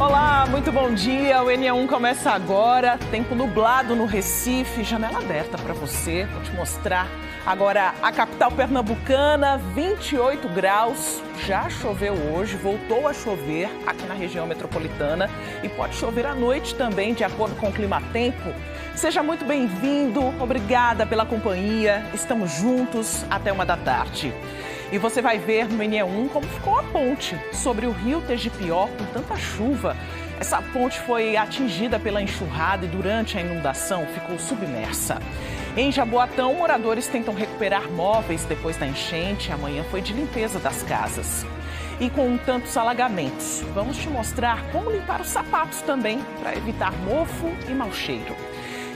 Olá, muito bom dia. O NE1 começa agora. Tempo nublado no Recife, janela aberta para você. Vou te mostrar agora a capital pernambucana, 28 graus. Já choveu hoje, voltou a chover aqui na região metropolitana e pode chover à noite também, de acordo com o Climatempo. Seja muito bem-vindo, obrigada pela companhia. Estamos juntos até 1 da tarde. E você vai ver no NE1 como ficou a ponte sobre o rio Tegipió com tanta chuva. Essa ponte foi atingida pela enxurrada e durante a inundação ficou submersa. Em Jaboatão, moradores tentam recuperar móveis depois da enchente. Amanhã foi de limpeza das casas. E com tantos alagamentos, vamos te mostrar como limpar os sapatos também para evitar mofo e mau cheiro.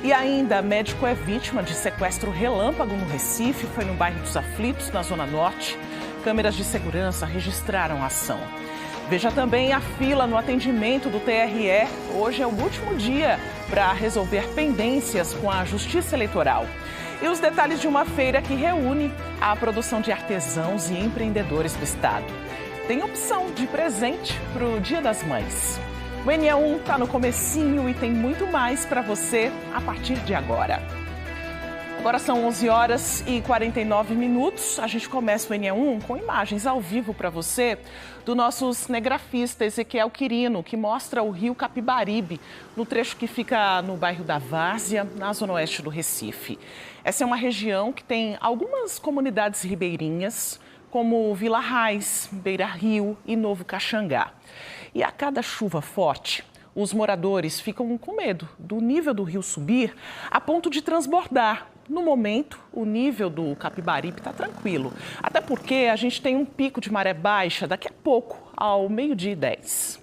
E ainda, médico é vítima de sequestro relâmpago no Recife, foi no bairro dos Aflitos, na Zona Norte. Câmeras de segurança registraram a ação. Veja também a fila no atendimento do TRE. Hoje é o último dia para resolver pendências com a Justiça Eleitoral. E os detalhes de uma feira que reúne a produção de artesãos e empreendedores do estado. Tem opção de presente para o Dia das Mães. O NE1 está no comecinho e tem muito mais para você a partir de agora. Agora são 11 horas e 49 minutos. A gente começa o NE1 com imagens ao vivo para você do nosso cinegrafista Ezequiel Quirino, que mostra o rio Capibaribe, no trecho que fica no bairro da Várzea, na zona oeste do Recife. Essa é uma região que tem algumas comunidades ribeirinhas, como Vila Raiz, Beira Rio e Novo Caxangá. E a cada chuva forte, os moradores ficam com medo do nível do rio subir a ponto de transbordar. No momento, o nível do Capibaribe está tranquilo, até porque a gente tem um pico de maré baixa daqui a pouco, ao 12h10.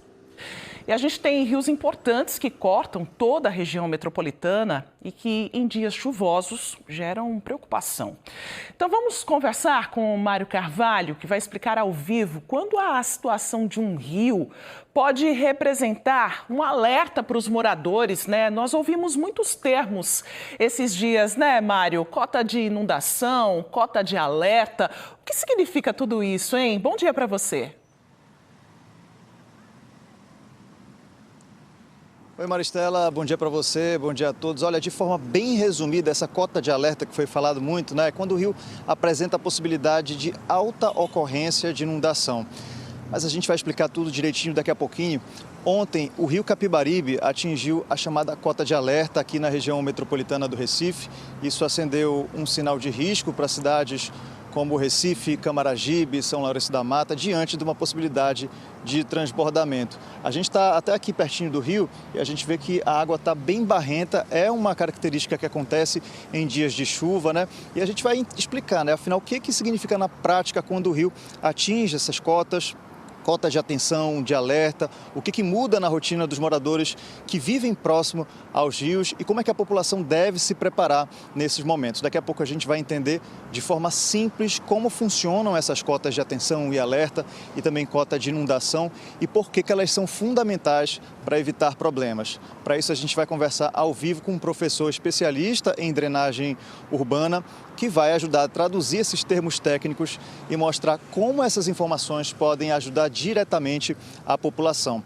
E a gente tem rios importantes que cortam toda a região metropolitana e que, em dias chuvosos, geram preocupação. Então, vamos conversar com o Mário Carvalho, que vai explicar ao vivo quando a situação de um rio pode representar um alerta para os moradores, né? Nós ouvimos muitos termos esses dias, né, Mário? Cota de inundação, cota de alerta. O que significa tudo isso, hein? Bom dia para você. Oi, Maristela, bom dia para você, bom dia a todos. Olha, de forma bem resumida, essa cota de alerta que foi falado muito, né, é quando o rio apresenta a possibilidade de alta ocorrência de inundação. Mas a gente vai explicar tudo direitinho daqui a pouquinho. Ontem, o rio Capibaribe atingiu a chamada cota de alerta aqui na região metropolitana do Recife. Isso acendeu um sinal de risco para cidades como Recife, Camaragibe, São Lourenço da Mata, diante de uma possibilidade de transbordamento. A gente está até aqui pertinho do rio e a gente vê que a água está bem barrenta, é uma característica que acontece em dias de chuva, né? E a gente vai explicar, né? Afinal, o que significa na prática quando o rio atinge essas cotas de atenção, de alerta, o que muda na rotina dos moradores que vivem próximo aos rios e como é que a população deve se preparar nesses momentos. Daqui a pouco a gente vai entender de forma simples como funcionam essas cotas de atenção e alerta e também cota de inundação e por que elas são fundamentais para evitar problemas. Para isso a gente vai conversar ao vivo com um professor especialista em drenagem urbana que vai ajudar a traduzir esses termos técnicos e mostrar como essas informações podem ajudar diretamente a população.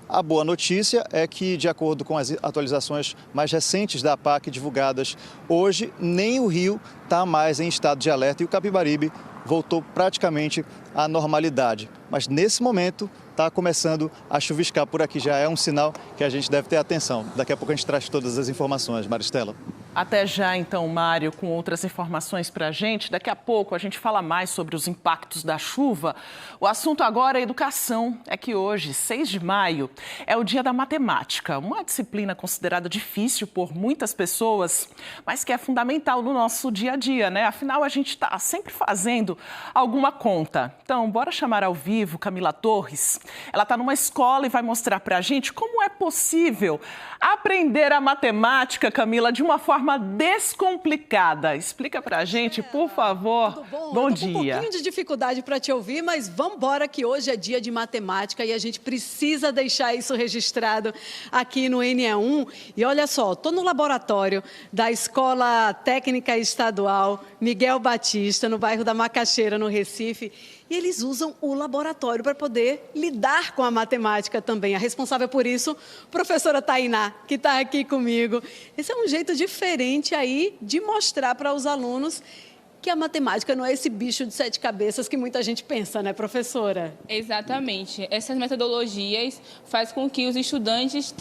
A boa notícia é que, de acordo com as atualizações mais recentes da APAC divulgadas hoje, nem o rio está mais em estado de alerta e o Capibaribe voltou praticamente à normalidade. Mas nesse momento está começando a chuviscar por aqui, já é um sinal que a gente deve ter atenção. Daqui a pouco a gente traz todas as informações, Maristela. Até já, então, Mário, com outras informações para a gente. Daqui a pouco a gente fala mais sobre os impactos da chuva. O assunto agora é educação. É que hoje, 6 de maio, é o Dia da Matemática, uma disciplina considerada difícil por muitas pessoas, mas que é fundamental no nosso dia a dia, né? Afinal, a gente está sempre fazendo alguma conta. Então, bora chamar ao vivo Camila Torres. Ela está numa escola e vai mostrar para a gente como é possível aprender a matemática, Camila, de uma forma descomplicada. Explica pra gente, por favor. Tudo bom? Bom Eu tô dia. com um pouquinho de dificuldade para te ouvir, mas vamos embora que hoje é dia de matemática e a gente precisa deixar isso registrado aqui no NE1. E olha só, estou no laboratório da Escola Técnica Estadual Miguel Batista, no bairro da Macaxeira, no Recife. E eles usam o laboratório para poder lidar com a matemática também. A responsável por isso, professora Tainá, que está aqui comigo. Esse é um jeito diferente aí de mostrar para os alunos que a matemática não é esse bicho de 7 cabeças que muita gente pensa, né, professora? Exatamente. Essas metodologias fazem com que os estudantes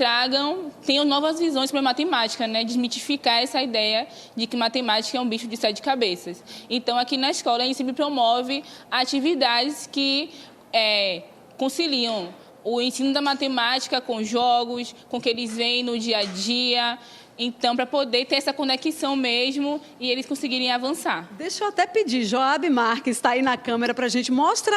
tenham novas visões para a matemática, né? Desmitificar essa ideia de que matemática é um bicho de 7 cabeças. Então, aqui na escola, a gente sempre promove atividades que conciliam o ensino da matemática com jogos, com o que eles veem no dia a dia. Então, para poder ter essa conexão mesmo e eles conseguirem avançar. Deixa eu até pedir, Joab Marques está aí na câmera para a gente. Mostra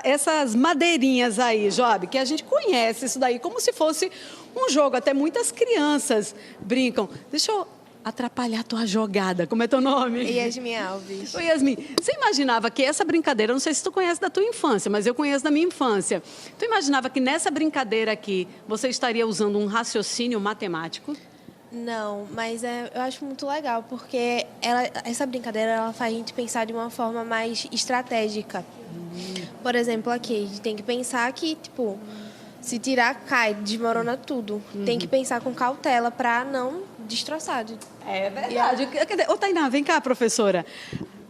essas madeirinhas aí, Joab, que a gente conhece isso daí como se fosse um jogo. Até muitas crianças brincam. Deixa eu atrapalhar a tua jogada. Como é teu nome? Yasmin Alves. Oi, Yasmin. Você imaginava que essa brincadeira, não sei se tu conhece da tua infância, mas eu conheço da minha infância. Tu imaginava que nessa brincadeira aqui você estaria usando um raciocínio matemático? Não, mas eu acho muito legal, porque essa brincadeira ela faz a gente pensar de uma forma mais estratégica. Por exemplo, aqui, a gente tem que pensar que, tipo, se tirar, cai, desmorona tudo. Tem que pensar com cautela para não destroçar. É verdade. Ô, Tainá, vem cá, professora.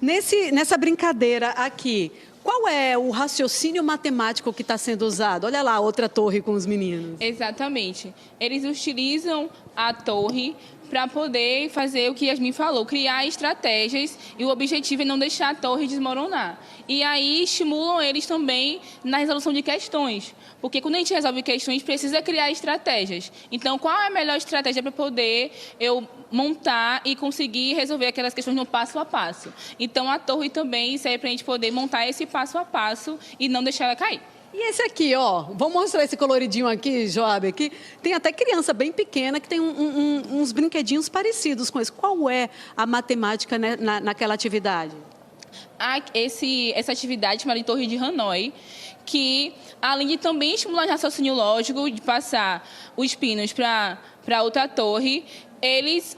Nessa brincadeira aqui, qual é o raciocínio matemático que está sendo usado? Olha lá, outra torre com os meninos. Exatamente. Eles utilizam a torre para poder fazer o que Yasmin falou, criar estratégias, e o objetivo é não deixar a torre desmoronar. E aí estimulam eles também na resolução de questões, porque quando a gente resolve questões, precisa criar estratégias. Então, qual é a melhor estratégia para poder eu montar e conseguir resolver aquelas questões no passo a passo? Então, a torre também serve para a gente poder montar esse passo a passo e não deixar ela cair. E esse aqui, ó, vou mostrar esse coloridinho aqui, Joab, aqui. Tem até criança bem pequena que tem uns brinquedinhos parecidos com esse. Qual é a matemática, né, naquela atividade? Essa atividade chamada de Torre de Hanoi, que além de também estimular o raciocínio lógico, de passar os pinos para outra torre, eles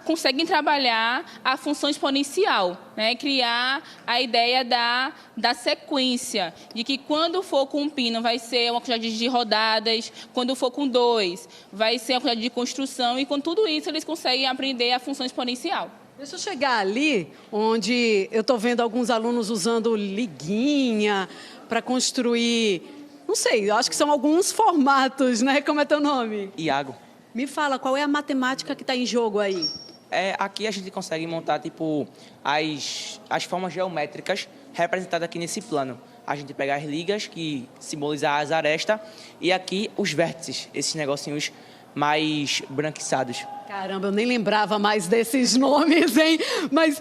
conseguem trabalhar a função exponencial, né? Criar a ideia da sequência, de que quando for com um pino vai ser uma quantidade de rodadas, quando for com 2 vai ser uma quantidade de construção, e com tudo isso eles conseguem aprender a função exponencial. Deixa eu chegar ali, onde eu estou vendo alguns alunos usando liguinha para construir, não sei, eu acho que são alguns formatos, né? Como é teu nome? Iago. Me fala, qual é a matemática que está em jogo aí? Aqui a gente consegue montar tipo as formas geométricas representadas aqui nesse plano. A gente pega as ligas, que simbolizam as arestas, e aqui os vértices, esses negocinhos mais branquiçados. Caramba, eu nem lembrava mais desses nomes, hein? Mas,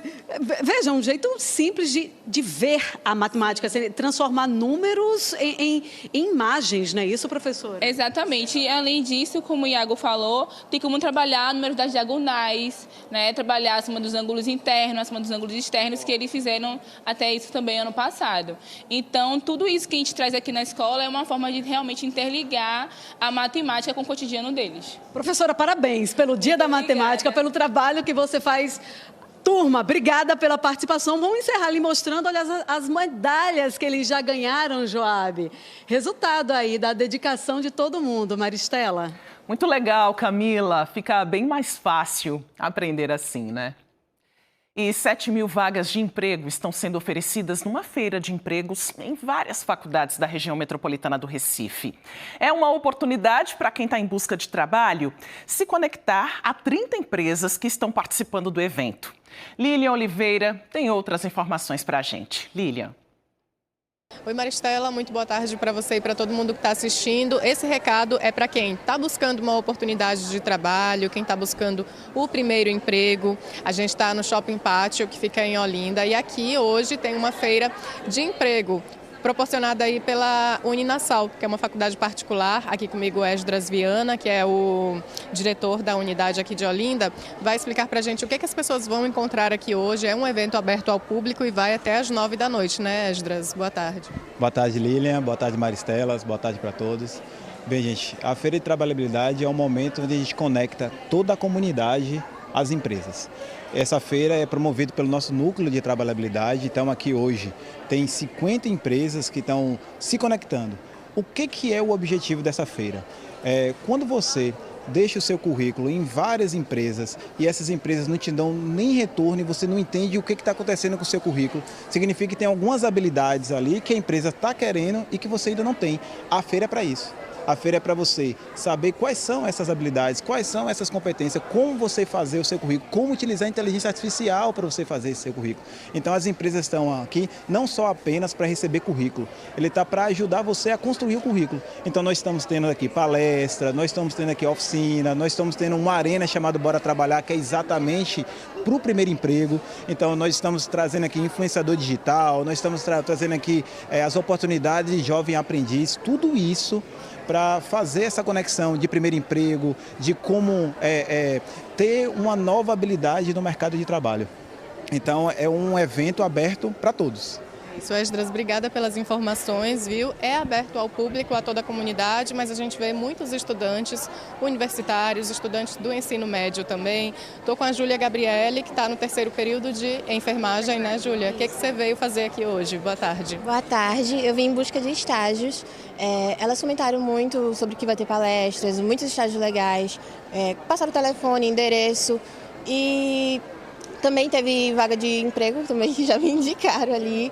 veja, um jeito simples de ver a matemática, assim, transformar números em imagens, não é isso, professora? Exatamente. E, além disso, como o Iago falou, tem como trabalhar números das diagonais, né? Trabalhar acima dos ângulos internos, acima dos ângulos externos, que eles fizeram até isso também ano passado. Então, tudo isso que a gente traz aqui na escola é uma forma de realmente interligar a matemática com o cotidiano deles. Professora, parabéns pelo Dia da Matemática, pelo trabalho que você faz. Turma, obrigada pela participação. Vamos encerrar ali mostrando, olha, as medalhas que eles já ganharam, Joab. Resultado aí da dedicação de todo mundo, Maristela. Muito legal, Camila. Fica bem mais fácil aprender assim, né? E 7.000 vagas de emprego estão sendo oferecidas numa feira de empregos em várias faculdades da região metropolitana do Recife. É uma oportunidade para quem está em busca de trabalho se conectar a 30 empresas que estão participando do evento. Lilian Oliveira tem outras informações para a gente. Lilian. Oi, Maristela, muito boa tarde para você e para todo mundo que está assistindo. Esse recado é para quem está buscando uma oportunidade de trabalho, quem está buscando o primeiro emprego. A gente está no Shopping Pátio, que fica em Olinda, e aqui hoje tem uma feira de emprego proporcionada aí pela Uninasal, que é uma faculdade particular. Aqui comigo é Esdras Viana, que é o diretor da unidade aqui de Olinda, vai explicar para a gente o que as pessoas vão encontrar aqui hoje. É um evento aberto ao público e vai até às 9 da noite, né, Esdras? Boa tarde. Boa tarde, Lilian. Boa tarde, Maristelas. Boa tarde para todos. Bem, gente, a Feira de Trabalhabilidade é um momento onde a gente conecta toda a comunidade às empresas. Essa feira é promovida pelo nosso núcleo de trabalhabilidade, então aqui hoje tem 50 empresas que estão se conectando. O que é o objetivo dessa feira? Quando você deixa o seu currículo em várias empresas e essas empresas não te dão nem retorno e você não entende o que está acontecendo com o seu currículo, significa que tem algumas habilidades ali que a empresa está querendo e que você ainda não tem. A feira é para isso. A feira é para você saber quais são essas habilidades, quais são essas competências, como você fazer o seu currículo, como utilizar a inteligência artificial para você fazer esse seu currículo. Então as empresas estão aqui não só apenas para receber currículo, ele está para ajudar você a construir o currículo. Então nós estamos tendo aqui palestra, nós estamos tendo aqui oficina, nós estamos tendo uma arena chamada Bora Trabalhar, que é exatamente para o primeiro emprego. Então nós estamos trazendo aqui influenciador digital, nós estamos trazendo aqui as oportunidades de jovem aprendiz, tudo isso para fazer essa conexão de primeiro emprego, de como ter uma nova habilidade no mercado de trabalho. Então é um evento aberto para todos. Isso, Esdras, obrigada pelas informações, viu? É aberto ao público, a toda a comunidade, mas a gente vê muitos estudantes universitários, estudantes do ensino médio também. Estou com a Júlia Gabriele, que está no 3º período de enfermagem, né, Júlia? O que você veio fazer aqui hoje? Boa tarde. Boa tarde, eu vim em busca de estágios. Elas comentaram muito sobre que vai ter palestras, muitos estágios legais, passaram o telefone, endereço e também teve vaga de emprego também que já me indicaram ali.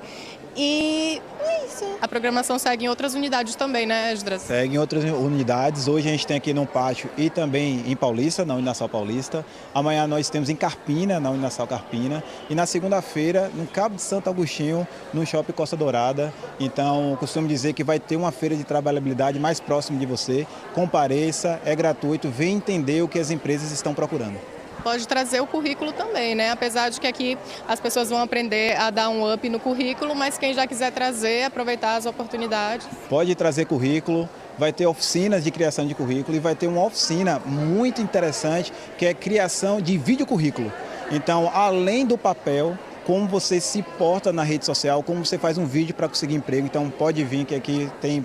E é isso. A programação segue em outras unidades também, né, Esdras? Segue em outras unidades. Hoje a gente tem aqui no Pátio e também em Paulista, na Uninasal Paulista. Amanhã nós temos em Carpina, na Uninasal Carpina. E na segunda-feira, no Cabo de Santo Agostinho, no Shopping Costa Dourada. Então, costumo dizer que vai ter uma feira de trabalhabilidade mais próximo de você. Compareça, é gratuito, venha entender o que as empresas estão procurando. Pode trazer o currículo também, né? Apesar de que aqui as pessoas vão aprender a dar um up no currículo, mas quem já quiser trazer, aproveitar as oportunidades. Pode trazer currículo, vai ter oficinas de criação de currículo e vai ter uma oficina muito interessante que é criação de videocurrículo. Então, além do papel, como você se porta na rede social, como você faz um vídeo para conseguir emprego. Então, pode vir que aqui tem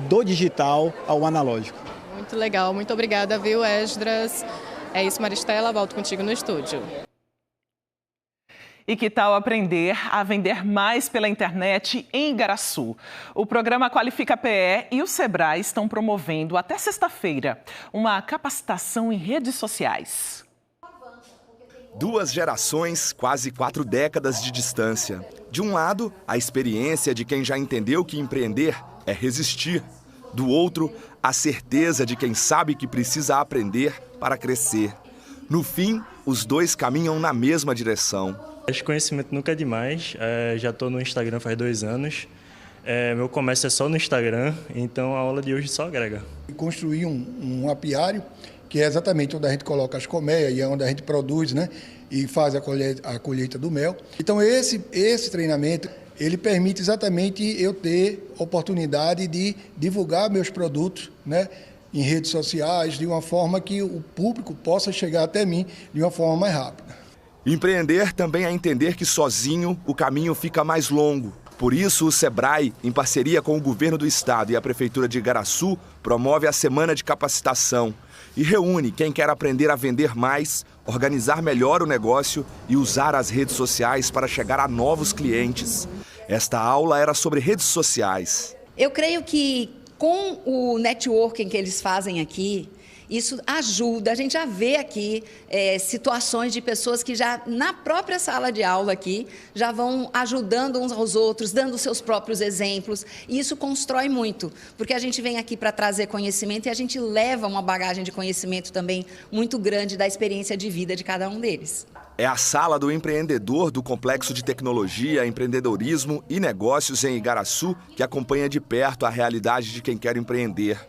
do digital ao analógico. Muito legal, muito obrigada, viu, Esdras? É isso, Maristela, volto contigo no estúdio. E que tal aprender a vender mais pela internet em Igaraçu? O programa Qualifica PE e o Sebrae estão promovendo até sexta-feira uma capacitação em redes sociais. 2 gerações, quase 4 décadas de distância. De um lado, a experiência de quem já entendeu que empreender é resistir. Do outro, a certeza de quem sabe que precisa aprender para crescer. No fim, os dois caminham na mesma direção. Acho que conhecimento nunca é demais. Já estou no Instagram faz 2 anos. Meu comércio é só no Instagram, então a aula de hoje só agrega. Construir um apiário, que é exatamente onde a gente coloca as colmeias e é onde a gente produz, né, e faz a colheita do mel. Então esse treinamento, ele permite exatamente eu ter oportunidade de divulgar meus produtos, né, em redes sociais, de uma forma que o público possa chegar até mim de uma forma mais rápida. Empreender também é entender que sozinho o caminho fica mais longo. Por isso, o Sebrae, em parceria com o Governo do Estado e a Prefeitura de Igaraçu, promove a Semana de Capacitação e reúne quem quer aprender a vender mais, organizar melhor o negócio e usar as redes sociais para chegar a novos clientes. Esta aula era sobre redes sociais. Eu creio que com o networking que eles fazem aqui, isso ajuda. A gente já vê aqui situações de pessoas que já na própria sala de aula aqui já vão ajudando uns aos outros, dando seus próprios exemplos. E isso constrói muito, porque a gente vem aqui para trazer conhecimento e a gente leva uma bagagem de conhecimento também muito grande da experiência de vida de cada um deles. É a sala do empreendedor do Complexo de Tecnologia, Empreendedorismo e Negócios em Igaraçu que acompanha de perto a realidade de quem quer empreender.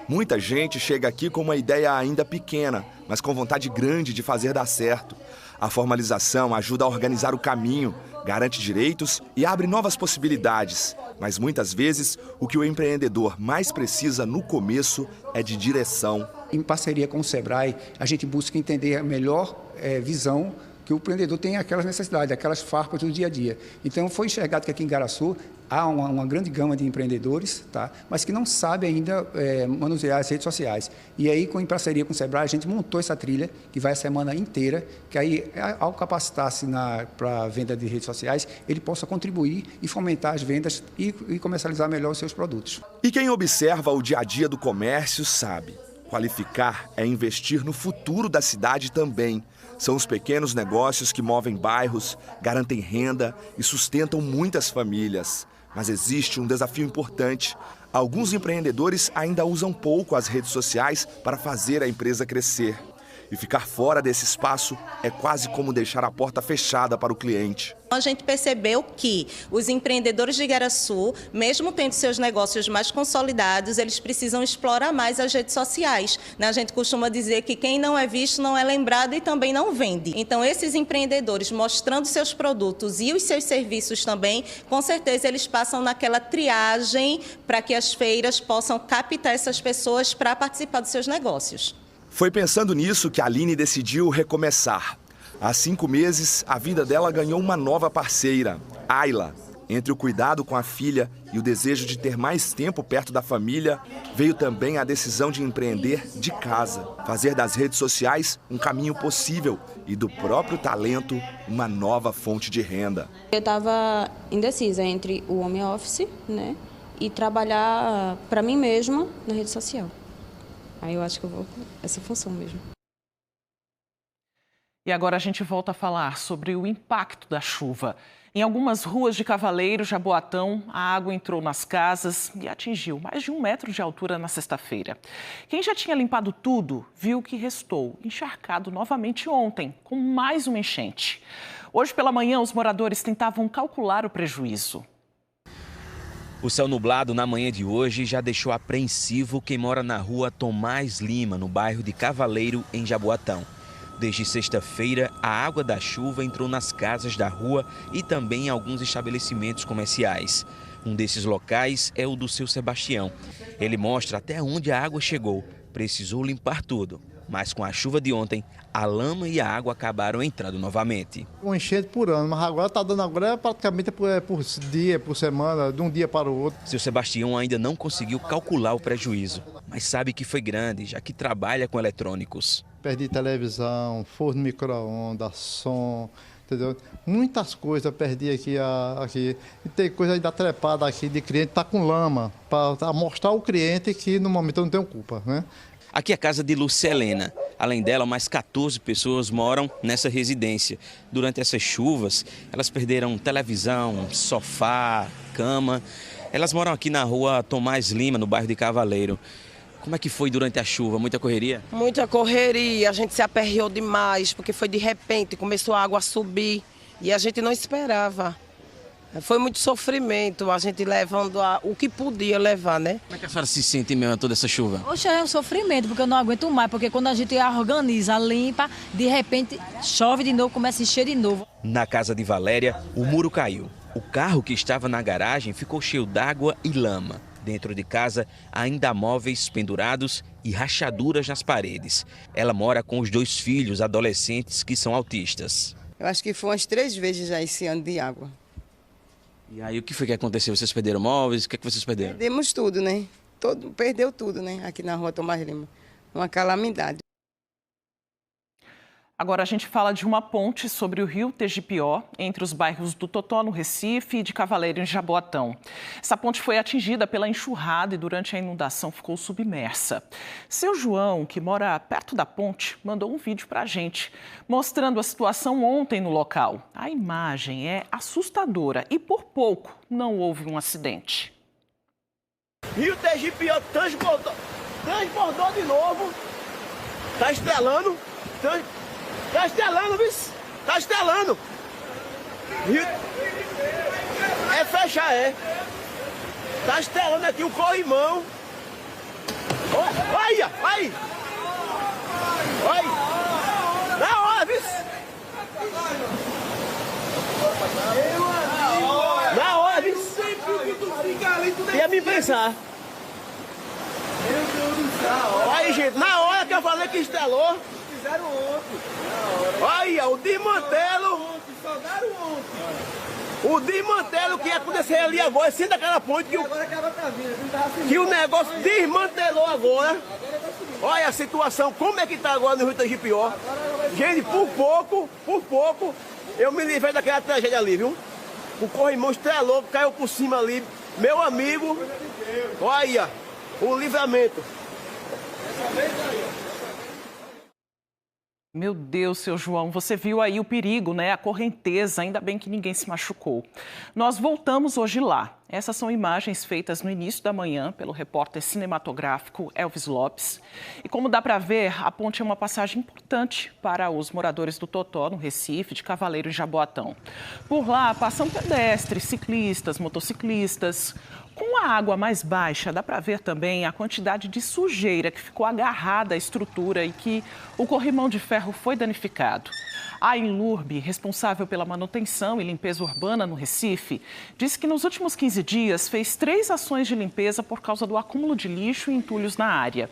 Muita gente chega aqui com uma ideia ainda pequena, mas com vontade grande de fazer dar certo. A formalização ajuda a organizar o caminho, garante direitos e abre novas possibilidades. Mas muitas vezes, o que o empreendedor mais precisa no começo é de direção. Em parceria com o Sebrae, a gente busca entender a melhor visão que o empreendedor tem aquelas necessidades, aquelas farpas do dia a dia. Então, foi enxergado que aqui em Igaraçu há uma grande gama de empreendedores, tá? Mas que não sabem ainda manusear as redes sociais. E aí, em parceria com o Sebrae, a gente montou essa trilha, que vai a semana inteira, que aí, ao capacitar-se para a venda de redes sociais, ele possa contribuir e fomentar as vendas e comercializar melhor os seus produtos. E quem observa o dia a dia do comércio sabe, qualificar é investir no futuro da cidade também. São os pequenos negócios que movem bairros, garantem renda e sustentam muitas famílias. Mas existe um desafio importante. Alguns empreendedores ainda usam pouco as redes sociais para fazer a empresa crescer. E ficar fora desse espaço é quase como deixar a porta fechada para o cliente. A gente percebeu que os empreendedores de Igaraçu, mesmo tendo seus negócios mais consolidados, eles precisam explorar mais as redes sociais. A gente costuma dizer que quem não é visto não é lembrado e também não vende. Então, esses empreendedores mostrando seus produtos e os seus serviços também, com certeza eles passam naquela triagem para que as feiras possam captar essas pessoas para participar dos seus negócios. Foi pensando nisso que a Aline decidiu recomeçar. Há 5 meses, a vida dela ganhou uma nova parceira, Ayla. Entre o cuidado com a filha e o desejo de ter mais tempo perto da família, veio também a decisão de empreender de casa. Fazer das redes sociais um caminho possível e do próprio talento uma nova fonte de renda. Eu estava indecisa entre o home office, né, e trabalhar para mim mesma na rede social. Aí eu acho que eu vou essa função mesmo. E agora a gente volta a falar sobre o impacto da chuva. Em algumas ruas de Cavaleiro, Jaboatão, a água entrou nas casas e atingiu mais de 1 metro de altura na sexta-feira. Quem já tinha limpado tudo, viu que restou encharcado novamente ontem, com mais uma enchente. Hoje pela manhã, os moradores tentavam calcular o prejuízo. O céu nublado na manhã de hoje já deixou apreensivo quem mora na rua Tomás Lima, no bairro de Cavaleiro, em Jaboatão. Desde sexta-feira, a água da chuva entrou nas casas da rua e também em alguns estabelecimentos comerciais. Um desses locais é o do seu Sebastião. Ele mostra até onde a água chegou. Precisou limpar tudo. Mas com a chuva de ontem, a lama e a água acabaram entrando novamente. Uma enchente por ano, mas agora está dando praticamente por dia, por semana, de um dia para o outro. Seu Sebastião ainda não conseguiu calcular o prejuízo, mas sabe que foi grande, já que trabalha com eletrônicos. Perdi televisão, forno micro-ondas, som, entendeu? Muitas coisas perdi aqui. E tem coisa ainda trepada aqui de cliente, está com lama, para mostrar ao cliente que no momento eu não tenho culpa, né? Aqui é a casa de Lúcia Helena. Além dela, mais 14 pessoas moram nessa residência. Durante essas chuvas, elas perderam televisão, sofá, cama. Elas moram aqui na rua Tomás Lima, no bairro de Cavaleiro. Como é que foi durante a chuva? Muita correria? Muita correria. A gente se aperreou demais, porque foi de repente, começou a água a subir e a gente não esperava. Foi muito sofrimento, a gente levando o que podia levar, né? Como é que a senhora se sente mesmo a toda essa chuva? Poxa, é um sofrimento, porque eu não aguento mais, porque quando a gente organiza, limpa, de repente chove de novo, começa a encher de novo. Na casa de Valéria, o muro caiu. O carro que estava na garagem ficou cheio d'água e lama. Dentro de casa, ainda há móveis pendurados e rachaduras nas paredes. Ela mora com os 2 filhos adolescentes que são autistas. Eu acho que foi umas 3 vezes já esse ano de água. E aí, o que foi que aconteceu? Vocês perderam móveis? O que é que vocês perderam? Perdemos tudo, né? Perdeu tudo, né? Aqui na rua Tomás Lima. Uma calamidade. Agora a gente fala de uma ponte sobre o rio Tegipió, entre os bairros do Totó, no Recife, e de Cavaleiro, em Jaboatão. Essa ponte foi atingida pela enxurrada e durante a inundação ficou submersa. Seu João, que mora perto da ponte, mandou um vídeo para a gente, mostrando a situação ontem no local. A imagem é assustadora e por pouco não houve um acidente. Rio Tegipió transbordou de novo, tá estelando, Tá estelando, viu? Tá estelando. É fechar, é. Tá estelando aqui o corrimão. Olha, aí. Olha. Na hora, viu? Na hora, viu? Ia me pensar. Aí, gente, na hora que eu falei que estelou, fizeram ontem. Olha, o desmantelo. Soldaram ontem. O desmantelo que ia acontecer ali agora, assim daquela ponte que o negócio desmantelou agora. Olha a situação, como é que está agora no Rio Tegipió. Gente, por pouco, eu me livrei daquela tragédia ali, viu? O corrimão estrelou, caiu por cima ali. Meu amigo, olha, o livramento. Meu Deus, seu João, você viu aí o perigo, né? A correnteza, ainda bem que ninguém se machucou. Nós voltamos hoje lá. Essas são imagens feitas no início da manhã pelo repórter cinematográfico Elvis Lopes. E como dá para ver, a ponte é uma passagem importante para os moradores do Totó, no Recife, de Cavaleiro e Jaboatão. Por lá passam pedestres, ciclistas, motociclistas. Com a água mais baixa, dá para ver também a quantidade de sujeira que ficou agarrada à estrutura e que o corrimão de ferro foi danificado. A Enlurb, responsável pela manutenção e limpeza urbana no Recife, disse que nos últimos 15 dias fez 3 ações de limpeza por causa do acúmulo de lixo e entulhos na área.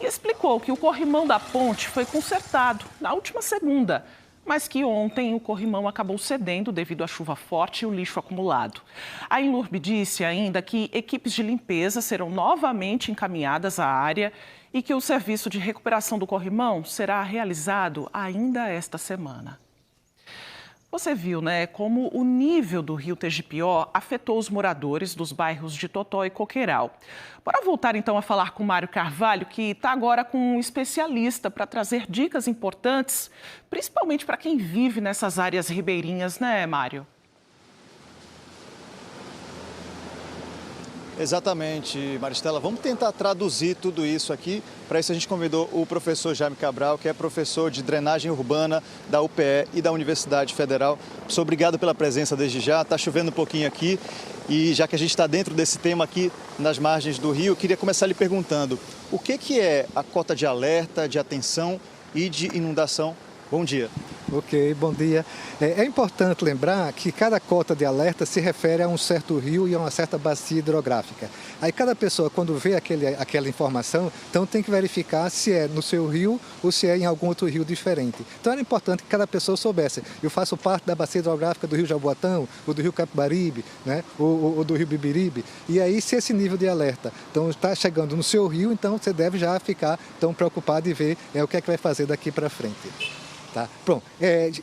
E explicou que o corrimão da ponte foi consertado na última segunda, mas que ontem o corrimão acabou cedendo devido à chuva forte e o lixo acumulado. A Enlurb disse ainda que equipes de limpeza serão novamente encaminhadas à área e que o serviço de recuperação do corrimão será realizado ainda esta semana. Você viu, né, como o nível do rio Tegipió afetou os moradores dos bairros de Totó e Coqueiral. Bora voltar então a falar com o Mário Carvalho, que está agora com um especialista para trazer dicas importantes, principalmente para quem vive nessas áreas ribeirinhas, né, Mário? Exatamente, Maristela. Vamos tentar traduzir tudo isso aqui. Para isso a gente convidou o professor Jaime Cabral, que é professor de drenagem urbana da UPE e da Universidade Federal. Professor, obrigado pela presença desde já. Está chovendo um pouquinho aqui e já que a gente está dentro desse tema aqui nas margens do rio, eu queria começar lhe perguntando o que é a cota de alerta, de atenção e de inundação. Bom dia. Ok, bom dia. É importante lembrar que cada cota de alerta se refere a um certo rio e a uma certa bacia hidrográfica. Aí cada pessoa, quando vê aquela informação, então tem que verificar se é no seu rio ou se é em algum outro rio diferente. Então era importante que cada pessoa soubesse. Eu faço parte da bacia hidrográfica do rio Jaboatão, ou do rio Capibaribe, né? ou do rio Bibiribe. E aí, se esse nível de alerta está chegando no seu rio, então você deve já ficar tão preocupado e ver o que é que vai fazer daqui para frente. Tá? Pronto.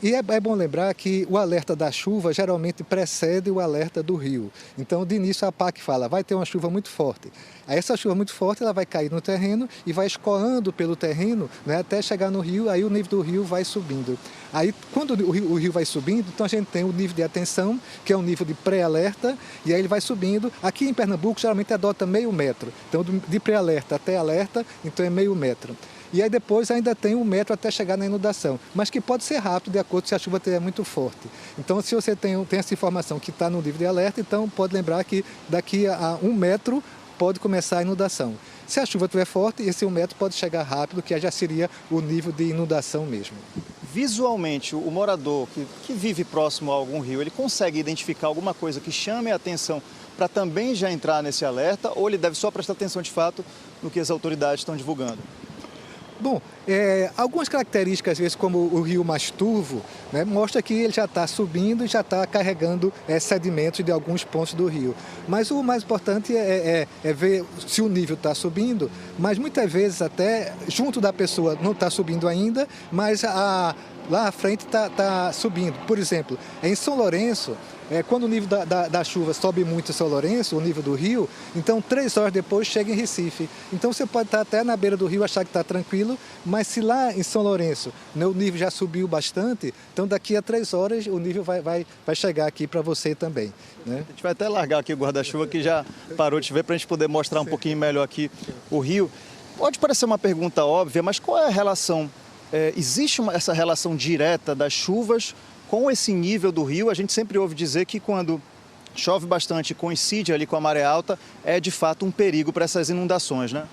E é bom lembrar que o alerta da chuva geralmente precede o alerta do rio. Então, de início, a APAC fala, vai ter uma chuva muito forte. Aí, essa chuva muito forte ela vai cair no terreno e vai escoando pelo terreno, né, até chegar no rio, aí o nível do rio vai subindo. Aí, quando o rio vai subindo, então a gente tem o nível de atenção, que é um nível de pré-alerta, e aí ele vai subindo. Aqui em Pernambuco, geralmente adota meio metro. Então, de pré-alerta até alerta, então é meio metro. E aí depois ainda tem 1 metro até chegar na inundação, mas que pode ser rápido de acordo se a chuva estiver muito forte. Então, se você tem essa informação que está no nível de alerta, então pode lembrar que daqui a 1 metro pode começar a inundação. Se a chuva estiver forte, esse 1 metro pode chegar rápido, que já seria o nível de inundação mesmo. Visualmente, o morador que vive próximo a algum rio, ele consegue identificar alguma coisa que chame a atenção para também já entrar nesse alerta, ou ele deve só prestar atenção de fato no que as autoridades estão divulgando? Bom, algumas características, às vezes, como o rio mais turvo, né, mostra que ele já está subindo e já está carregando sedimentos de alguns pontos do rio. Mas o mais importante é ver se o nível está subindo, mas muitas vezes até junto da pessoa não está subindo ainda, mas lá à frente está subindo. Por exemplo, em São Lourenço, quando o nível da chuva sobe muito em São Lourenço, o nível do rio, então 3 horas depois chega em Recife. Então você pode estar até na beira do rio, achar que está tranquilo, mas se lá em São Lourenço o nível já subiu bastante, então daqui a 3 horas o nível vai chegar aqui para você também. Né? A gente vai até largar aqui o guarda-chuva que já parou de ver para a gente poder mostrar um pouquinho melhor aqui o rio. Pode parecer uma pergunta óbvia, mas qual é a relação? Existe essa relação direta das chuvas com esse nível do rio? A gente sempre ouve dizer que quando chove bastante e coincide ali com a maré alta, é de fato um perigo para essas inundações, né?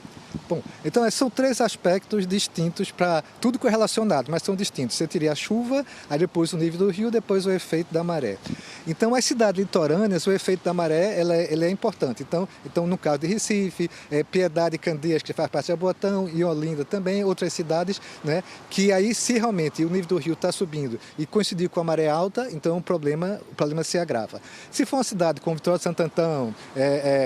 Bom, então são 3 aspectos distintos para tudo correlacionado, mas são distintos. Você teria a chuva, aí depois o nível do rio, depois o efeito da maré. Então, as cidades litorâneas, o efeito da maré ele é importante. Então, no caso de Recife, Piedade e Candeias, que faz parte de Jaboatão, e Olinda também, outras cidades, né, que aí, se realmente o nível do rio está subindo e coincidir com a maré alta, então o problema se agrava. Se for uma cidade como Vitória de Santo Antão,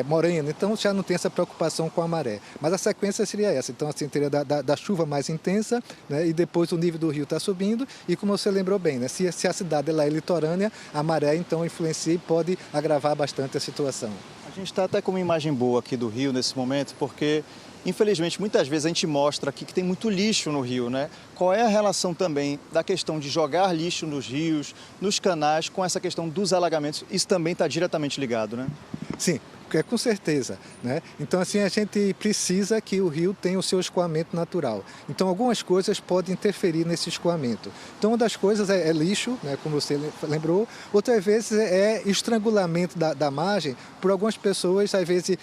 Morena, então já não tem essa preocupação com a maré. Mas a sequência seria essa. Então, assim, teria da chuva mais intensa, né, e depois o nível do rio está subindo. E como você lembrou bem, né, se a cidade ela é litorânea, a maré então influencia e pode agravar bastante a situação. A gente está até com uma imagem boa aqui do rio nesse momento, porque infelizmente muitas vezes a gente mostra aqui que tem muito lixo no rio, né? Qual é a relação também da questão de jogar lixo nos rios, nos canais, com essa questão dos alagamentos? Isso também está diretamente ligado, né? Sim. Com certeza, né? Então, assim, a gente precisa que o rio tenha o seu escoamento natural. Então, algumas coisas podem interferir nesse escoamento. Então, uma das coisas é lixo, né, como você lembrou. Outras vezes é estrangulamento da margem por algumas pessoas, às vezes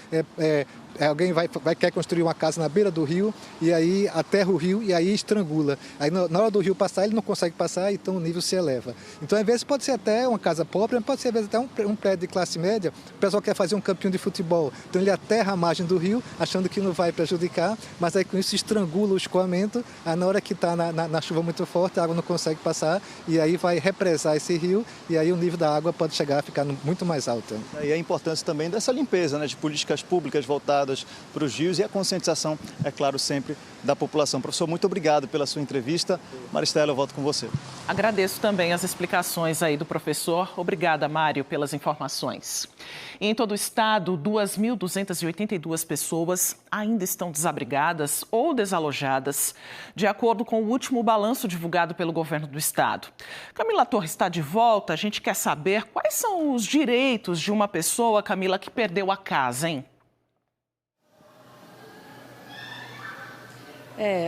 alguém quer construir uma casa na beira do rio e aí aterra o rio e aí estrangula. Aí na hora do rio passar, ele não consegue passar, então o nível se eleva. Então, às vezes, pode ser até uma casa pobre, mas pode ser às vezes até um prédio de classe média. O pessoal quer fazer um campinho de futebol, então ele aterra a margem do rio, achando que não vai prejudicar, mas aí com isso estrangula o escoamento. Aí na hora que está na chuva muito forte, a água não consegue passar e aí vai represar esse rio e aí o nível da água pode chegar a ficar muito mais alto. E a importância também dessa limpeza, né, de políticas públicas voltadas para os rios e a conscientização, é claro, sempre da população. Professor, muito obrigado pela sua entrevista. Maristela, eu volto com você. Agradeço também as explicações aí do professor. Obrigada, Mário, pelas informações. E em todo o estado, 2.282 pessoas ainda estão desabrigadas ou desalojadas, de acordo com o último balanço divulgado pelo governo do estado. Camila Torres está de volta. A gente quer saber quais são os direitos de uma pessoa, Camila, que perdeu a casa, hein?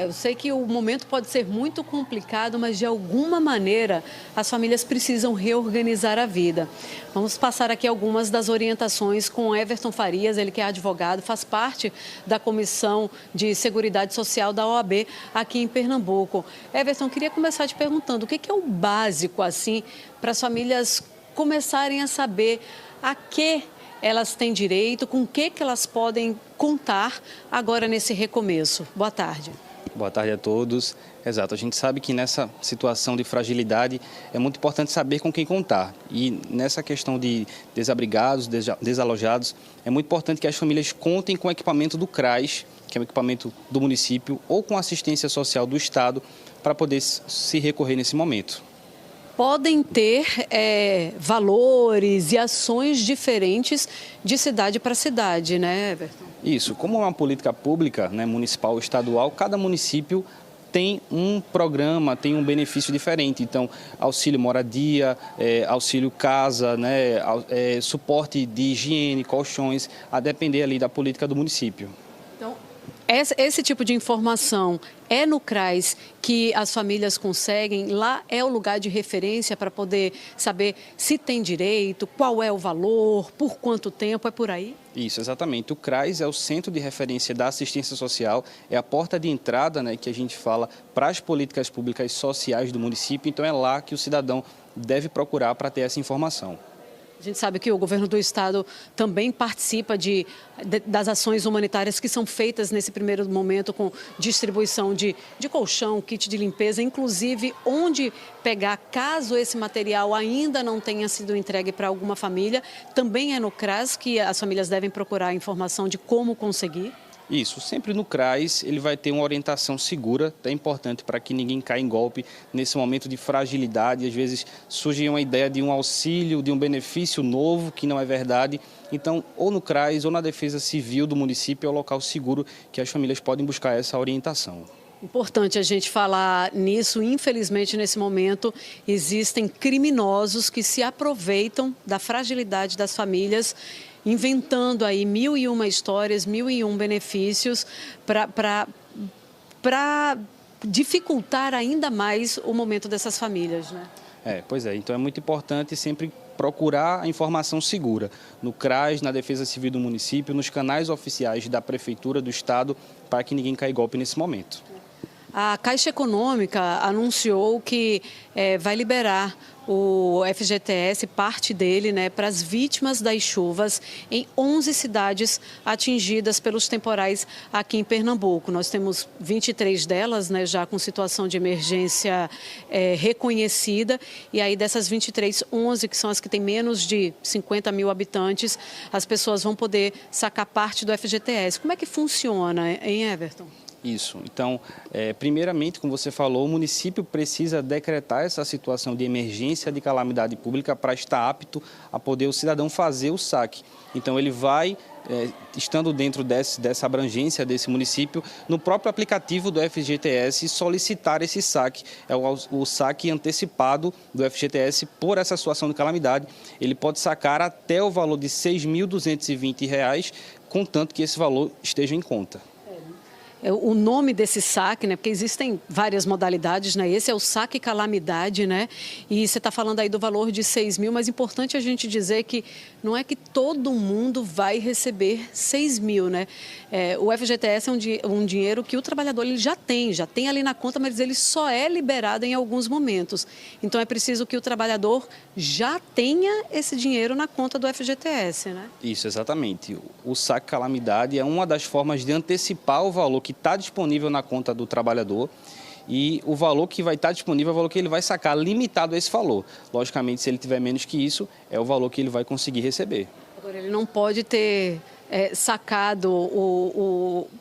Eu sei que o momento pode ser muito complicado, mas de alguma maneira as famílias precisam reorganizar a vida. Vamos passar aqui algumas das orientações com Everton Farias, ele que é advogado, faz parte da Comissão de Seguridade Social da OAB aqui em Pernambuco. Everton, queria começar te perguntando o que é o básico assim para as famílias começarem a saber a que elas têm direito, com o que elas podem contar agora nesse recomeço. Boa tarde. Boa tarde a todos. Exato, a gente sabe que nessa situação de fragilidade é muito importante saber com quem contar. E nessa questão de desabrigados, desalojados, é muito importante que as famílias contem com o equipamento do CRAS, que é um equipamento do município, ou com assistência social do Estado, para poder se recorrer nesse momento. Podem ter valores e ações diferentes de cidade para cidade, né, Everton? Isso. Como é uma política pública, né, municipal ou estadual, cada município tem um programa, tem um benefício diferente. Então, auxílio moradia, auxílio casa, né, suporte de higiene, colchões, a depender ali da política do município. Então, esse tipo de informação é no CRAS que as famílias conseguem, lá é o lugar de referência para poder saber se tem direito, qual é o valor, por quanto tempo, é por aí? Isso, exatamente. O CRAS é o Centro de Referência da Assistência Social, é a porta de entrada, né, que a gente fala para as políticas públicas sociais do município, então é lá que o cidadão deve procurar para ter essa informação. A gente sabe que o governo do estado também participa das ações humanitárias que são feitas nesse primeiro momento com distribuição de colchão, kit de limpeza, inclusive onde pegar caso esse material ainda não tenha sido entregue para alguma família. Também é no CRAS que as famílias devem procurar a informação de como conseguir. Isso, sempre no CRAS ele vai ter uma orientação segura, é importante para que ninguém caia em golpe nesse momento de fragilidade. Às vezes surge uma ideia de um auxílio, de um benefício novo, que não é verdade. Então, ou no CRAS ou na Defesa Civil do município é o local seguro que as famílias podem buscar essa orientação. Importante a gente falar nisso. Infelizmente, nesse momento, existem criminosos que se aproveitam da fragilidade das famílias, inventando aí 1001 histórias, 1001 benefícios para dificultar ainda mais o momento dessas famílias, né? Pois é. Então é muito importante sempre procurar a informação segura no CRAS, na Defesa Civil do município, nos canais oficiais da Prefeitura, do Estado, para que ninguém caia golpe nesse momento. A Caixa Econômica anunciou que vai liberar o FGTS, parte dele, para as vítimas das chuvas em 11 cidades atingidas pelos temporais aqui em Pernambuco. Nós temos 23 delas, já com situação de emergência reconhecida, e aí dessas 23, 11 que são as que têm menos de 50 mil habitantes, as pessoas vão poder sacar parte do FGTS. Como é que funciona, hein, Everton? Isso. Então, primeiramente, como você falou, o município precisa decretar essa situação de emergência de calamidade pública para estar apto a poder o cidadão fazer o saque. Então, ele vai, estando dentro dessa abrangência desse município, no próprio aplicativo do FGTS, solicitar esse saque. É o saque antecipado do FGTS por essa situação de calamidade. Ele pode sacar até o valor de R$ 6.220, contanto que esse valor esteja em conta. O nome desse saque, porque existem várias modalidades, esse é o saque calamidade, e você está falando aí do valor de 6 mil, mas é importante a gente dizer que não é que todo mundo vai receber 6 mil, o FGTS é um dinheiro que o trabalhador ele já tem ali na conta, mas ele só é liberado em alguns momentos. Então é preciso que o trabalhador já tenha esse dinheiro na conta do FGTS, Isso, exatamente. O saque calamidade é uma das formas de antecipar o valor que está disponível na conta do trabalhador, e o valor que vai estar disponível é o valor que ele vai sacar, limitado a esse valor. Logicamente, se ele tiver menos que isso, é o valor que ele vai conseguir receber. Agora, ele não pode ter sacado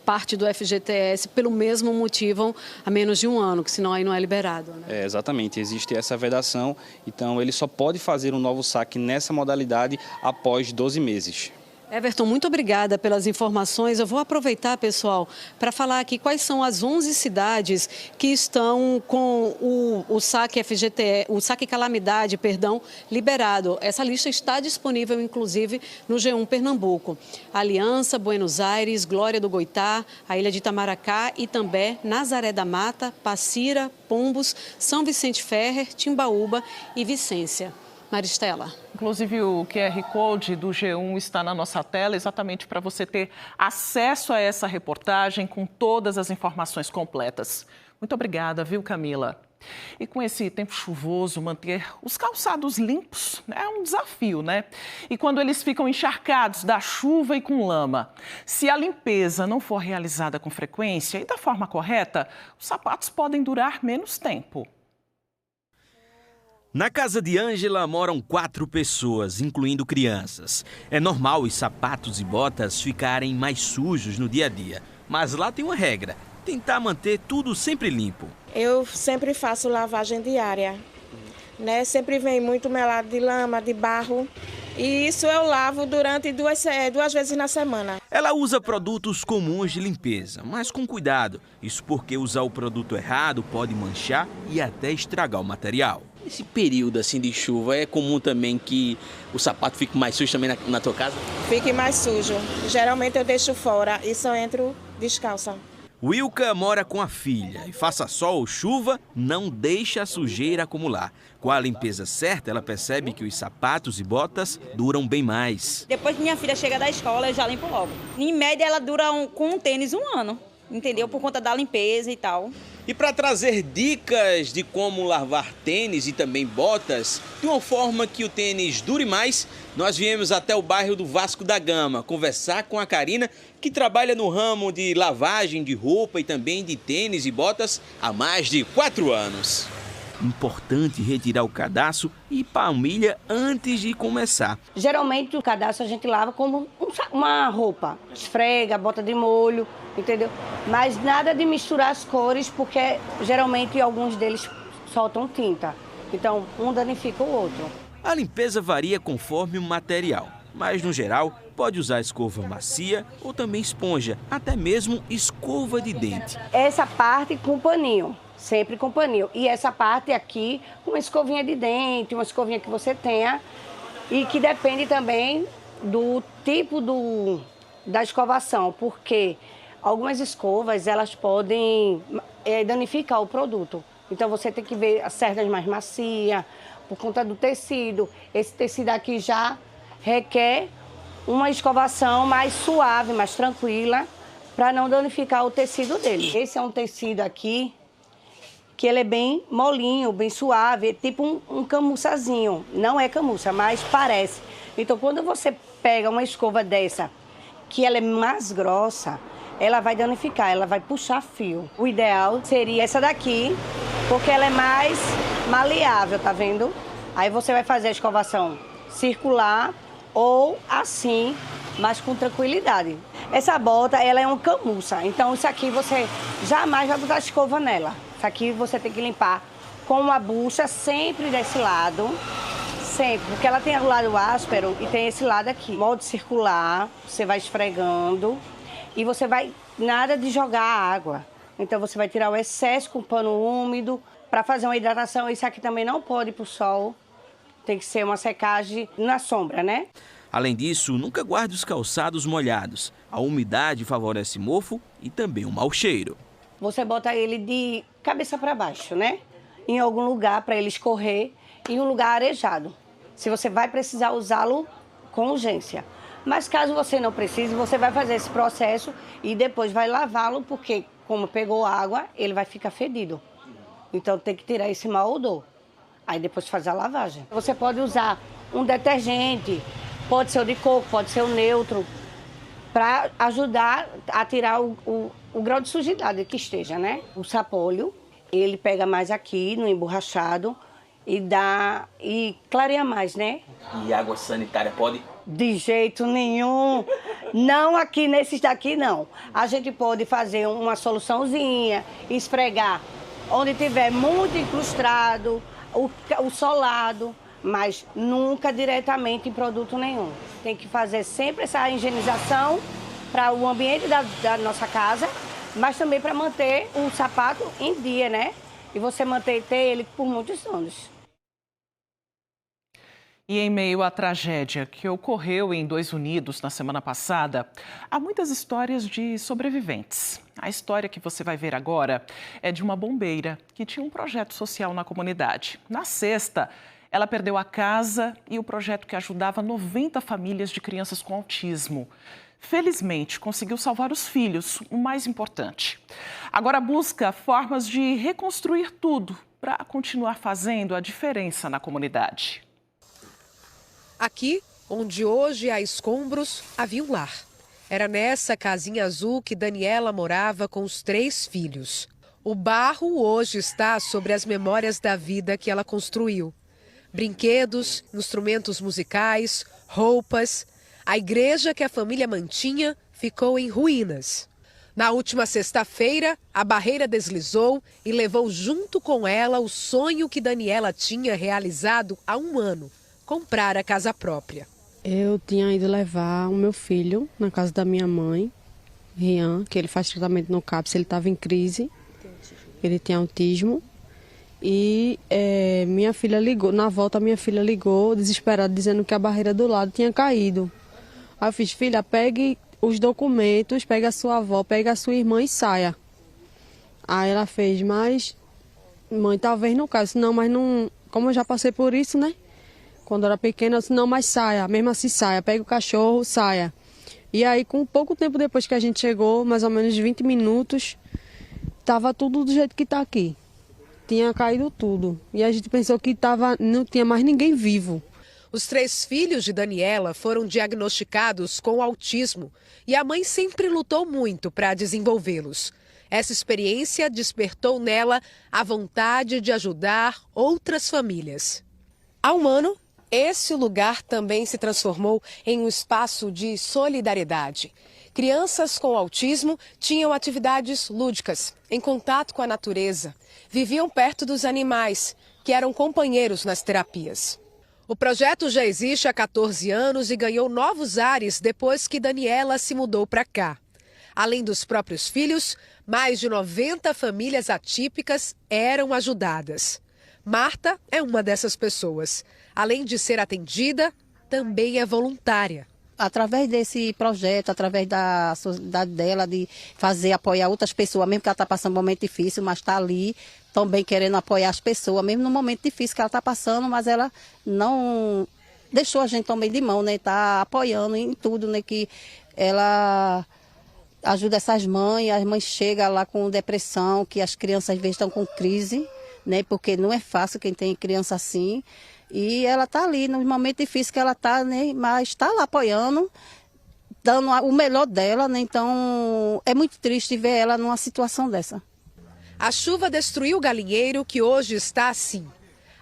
parte do FGTS pelo mesmo motivo há menos de um ano, que senão aí não é liberado. Exatamente, existe essa vedação, então ele só pode fazer um novo saque nessa modalidade após 12 meses. Everton, muito obrigada pelas informações. Eu vou aproveitar, pessoal, para falar aqui quais são as 11 cidades que estão com o saque FGTS, o saque calamidade, liberado. Essa lista está disponível, inclusive, no G1 Pernambuco. Aliança, Buenos Aires, Glória do Goitá, a Ilha de Itamaracá, Itambé, Nazaré da Mata, Passira, Pombos, São Vicente Ferrer, Timbaúba e Vicência. Maristela. Inclusive, o QR Code do G1 está na nossa tela, exatamente para você ter acesso a essa reportagem com todas as informações completas. Muito obrigada, viu, Camila? E com esse tempo chuvoso, manter os calçados limpos é um desafio, E quando eles ficam encharcados da chuva e com lama, se a limpeza não for realizada com frequência e da forma correta, os sapatos podem durar menos tempo. Na casa de Ângela moram 4 pessoas, incluindo crianças. É normal os sapatos e botas ficarem mais sujos no dia a dia. Mas lá tem uma regra, tentar manter tudo sempre limpo. Eu sempre faço lavagem diária, Sempre vem muito melado de lama, de barro. E isso eu lavo durante duas vezes na semana. Ela usa produtos comuns de limpeza, mas com cuidado. Isso porque usar o produto errado pode manchar e até estragar o material. Esse período assim de chuva, é comum também que o sapato fique mais sujo também na tua casa? Fique mais sujo. Geralmente eu deixo fora e só entro descalça. Wilka mora com a filha e faça sol ou chuva, não deixa a sujeira acumular. Com a limpeza certa, ela percebe que os sapatos e botas duram bem mais. Depois que minha filha chega da escola, eu já limpo logo. Em média, ela dura com um tênis 1 ano, entendeu? Por conta da limpeza e tal. E para trazer dicas de como lavar tênis e também botas, de uma forma que o tênis dure mais, nós viemos até o bairro do Vasco da Gama conversar com a Karina, que trabalha no ramo de lavagem de roupa e também de tênis e botas há mais de 4 anos. Importante retirar o cadarço e palmilha antes de começar. Geralmente o cadarço a gente lava como uma roupa, esfrega, bota de molho, entendeu? Mas nada de misturar as cores, porque geralmente alguns deles soltam tinta. Então um danifica o outro. A limpeza varia conforme o material, mas no geral pode usar escova macia ou também esponja, até mesmo escova de dente. Essa parte com paninho. Sempre com paninho. E essa parte aqui, uma escovinha de dente, uma escovinha que você tenha. E que depende também do tipo da escovação. Porque algumas escovas, elas podem danificar o produto. Então, você tem que ver certas mais macia, por conta do tecido. Esse tecido aqui já requer uma escovação mais suave, mais tranquila, para não danificar o tecido dele. Esse é um tecido aqui que ele é bem molinho, bem suave, é tipo um camuçazinho. Não é camuça, mas parece. Então, quando você pega uma escova dessa, que ela é mais grossa, ela vai danificar, ela vai puxar fio. O ideal seria essa daqui, porque ela é mais maleável, tá vendo? Aí você vai fazer a escovação circular ou assim, mas com tranquilidade. Essa bota, ela é um camuça, então isso aqui você jamais vai botar escova nela. Isso aqui você tem que limpar com uma bucha sempre desse lado, sempre, porque ela tem o lado áspero e tem esse lado aqui. Modo circular, você vai esfregando e você vai, nada de jogar água. Então você vai tirar o excesso com pano úmido para fazer uma hidratação. Isso aqui também não pode ir pro sol, tem que ser uma secagem na sombra, né? Além disso, nunca guarde os calçados molhados. A umidade favorece mofo e também um mau cheiro. Você bota ele de cabeça para baixo, né? Em algum lugar para ele escorrer, em um lugar arejado. Se você vai precisar usá-lo com urgência. Mas caso você não precise, você vai fazer esse processo e depois vai lavá-lo, porque como pegou água, ele vai ficar fedido. Então tem que tirar esse mau odor. Aí depois faz a lavagem. Você pode usar um detergente, pode ser o de coco, pode ser o neutro, para ajudar a tirar o grau de sujidade que esteja, né? O sapólio, ele pega mais aqui no emborrachado e clareia mais, né? E água sanitária pode? De jeito nenhum. Não aqui nesses daqui, não. A gente pode fazer uma soluçãozinha, esfregar onde tiver muito incrustado, o solado, mas nunca diretamente em produto nenhum. Tem que fazer sempre essa higienização para o ambiente da nossa casa, mas também para manter o sapato em dia, né? E você ter ele por muitos anos. E em meio à tragédia que ocorreu em Dois Unidos na semana passada, há muitas histórias de sobreviventes. A história que você vai ver agora é de uma bombeira que tinha um projeto social na comunidade. Na sexta, ela perdeu a casa e o projeto que ajudava 90 famílias de crianças com autismo. Felizmente, conseguiu salvar os filhos, o mais importante. Agora busca formas de reconstruir tudo para continuar fazendo a diferença na comunidade. Aqui, onde hoje há escombros, havia um lar. Era nessa casinha azul que Daniela morava com os 3 filhos. O barro hoje está sobre as memórias da vida que ela construiu. Brinquedos, instrumentos musicais, roupas. A igreja que a família mantinha ficou em ruínas. Na última sexta-feira, a barreira deslizou e levou junto com ela o sonho que Daniela tinha realizado há um ano: comprar a casa própria. Eu tinha ido levar o meu filho na casa da minha mãe, Rian, que ele faz tratamento no CAPS, ele estava em crise, ele tem autismo. E minha filha ligou, na volta minha filha ligou, desesperada, dizendo que a barreira do lado tinha caído. Aí eu fiz: filha, pegue os documentos, pegue a sua avó, pegue a sua irmã e saia. Aí ela fez: mas mãe, talvez não caia. Eu disse: não, mas não, como eu já passei por isso, né? Quando eu era pequena, eu disse: não, mas saia, mesmo assim saia, pegue o cachorro, saia. E aí, com pouco tempo depois que a gente chegou, mais ou menos 20 minutos, estava tudo do jeito que está aqui. Tinha caído tudo. E a gente pensou que não tinha mais ninguém vivo. Os 3 filhos de Daniela foram diagnosticados com autismo e a mãe sempre lutou muito para desenvolvê-los. Essa experiência despertou nela a vontade de ajudar outras famílias. Há um ano, esse lugar também se transformou em um espaço de solidariedade. Crianças com autismo tinham atividades lúdicas, em contato com a natureza. Viviam perto dos animais, que eram companheiros nas terapias. O projeto já existe há 14 anos e ganhou novos ares depois que Daniela se mudou para cá. Além dos próprios filhos, mais de 90 famílias atípicas eram ajudadas. Marta é uma dessas pessoas. Além de ser atendida, também é voluntária. através desse projeto, através da sociedade dela, de fazer, apoiar outras pessoas, mesmo que ela está passando um momento difícil, mas está ali também querendo apoiar as pessoas, mesmo no momento difícil que ela está passando, mas ela não deixou a gente também de mão, né? Está apoiando em tudo, né? Que ela ajuda essas mães, as mães chegam lá com depressão, que as crianças às vezes estão com crise, né? Porque não é fácil quem tem criança assim. E ela está ali, no momento difícil que ela está, né? Mas está lá apoiando, dando o melhor dela, né? Então é muito triste ver ela numa situação dessa. A chuva destruiu o galinheiro, que hoje está assim.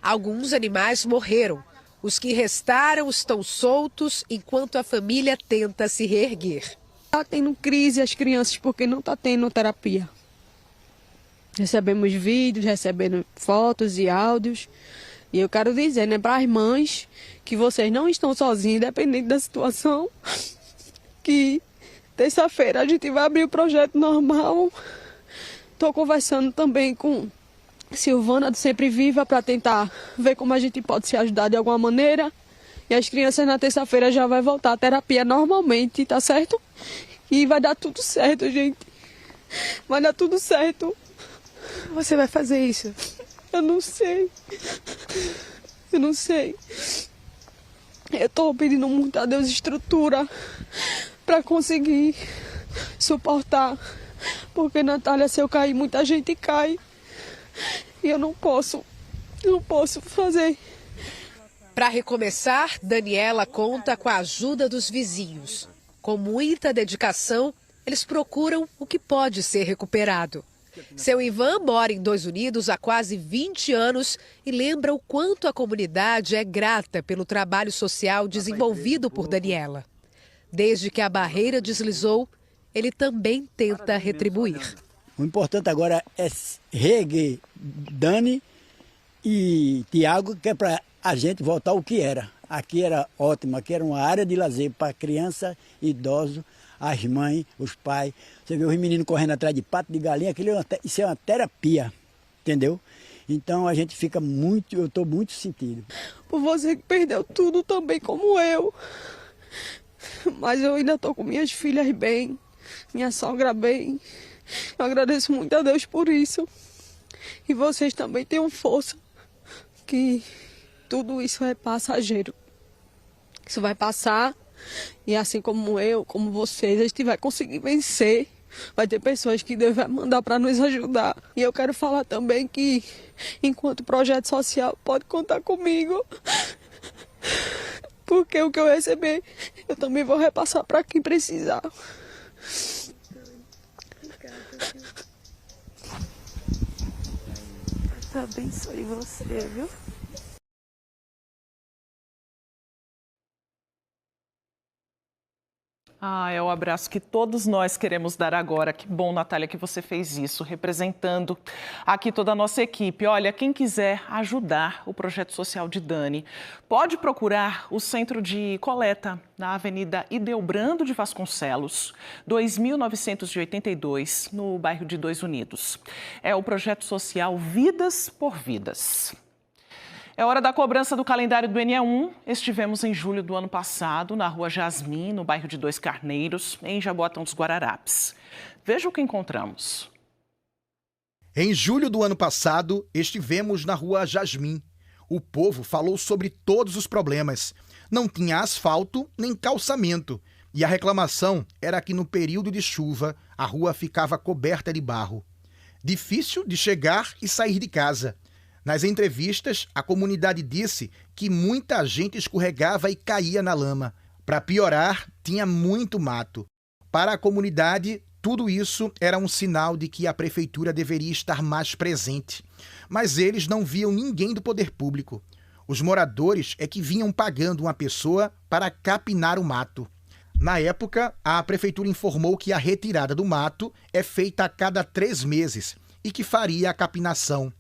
Alguns animais morreram. Os que restaram estão soltos, enquanto a família tenta se reerguer. Está tendo crise as crianças porque não está tendo terapia. Recebemos vídeos, recebendo fotos e áudios. E eu quero dizer, né, para as mães, que vocês não estão sozinhos, independente da situação. Que terça-feira a gente vai abrir o projeto normal. Estou conversando também com Silvana do Sempre Viva para tentar ver como a gente pode se ajudar de alguma maneira. E as crianças na terça-feira já vai voltar à terapia normalmente, tá certo? E vai dar tudo certo, gente. Vai dar tudo certo. Você vai fazer isso? Eu não sei. Eu não sei. Eu tô pedindo muito a Deus estrutura para conseguir suportar. Porque, Natália, se eu cair, muita gente cai. E eu não posso fazer. Para recomeçar, Daniela conta com a ajuda dos vizinhos. Com muita dedicação, eles procuram o que pode ser recuperado. Seu Ivan mora em Dois Unidos há quase 20 anos e lembra o quanto a comunidade é grata pelo trabalho social desenvolvido por Daniela. Desde que a barreira deslizou, ele também tenta retribuir. O importante agora é reerguer Dani e Tiago, que é para a gente voltar ao que era. Aqui era ótimo, aqui era uma área de lazer para criança, idoso, as mães, os pais. Você vê os meninos correndo atrás de pato, de galinha, isso é uma terapia, entendeu? Então a gente fica muito, eu estou muito sentido. Por você que perdeu tudo também como eu. Mas eu ainda estou com minhas filhas bem, minha sogra bem. Eu agradeço muito a Deus por isso. E vocês também tenham força, que tudo isso é passageiro. Isso vai passar e assim como eu, como vocês, a gente vai conseguir vencer. Vai ter pessoas que Deus vai mandar para nos ajudar. E eu quero falar também que, enquanto projeto social, pode contar comigo. Porque o que eu receber, eu também vou repassar para quem precisar. Deus abençoe você, viu? É o abraço que todos nós queremos dar agora. Que bom, Natália, que você fez isso, representando aqui toda a nossa equipe. Olha, quem quiser ajudar o projeto social de Dani, pode procurar o centro de coleta na Avenida Ideobrando de Vasconcelos, 2982, no bairro de Dois Unidos. É o projeto social Vidas por Vidas. É hora da cobrança do calendário do NE1. Estivemos em julho do ano passado, na Rua Jasmim, no bairro de Dois Carneiros, em Jaboatão dos Guararapes. Veja o que encontramos. Em julho do ano passado, estivemos na Rua Jasmim. O povo falou sobre todos os problemas. Não tinha asfalto nem calçamento. E a reclamação era que no período de chuva, a rua ficava coberta de barro. Difícil de chegar e sair de casa. Nas entrevistas, a comunidade disse que muita gente escorregava e caía na lama. Para piorar, tinha muito mato. Para a comunidade, tudo isso era um sinal de que a prefeitura deveria estar mais presente. Mas eles não viam ninguém do poder público. Os moradores é que vinham pagando uma pessoa para capinar o mato. Na época, a prefeitura informou que a retirada do mato é feita a cada 3 meses e que faria a capinação.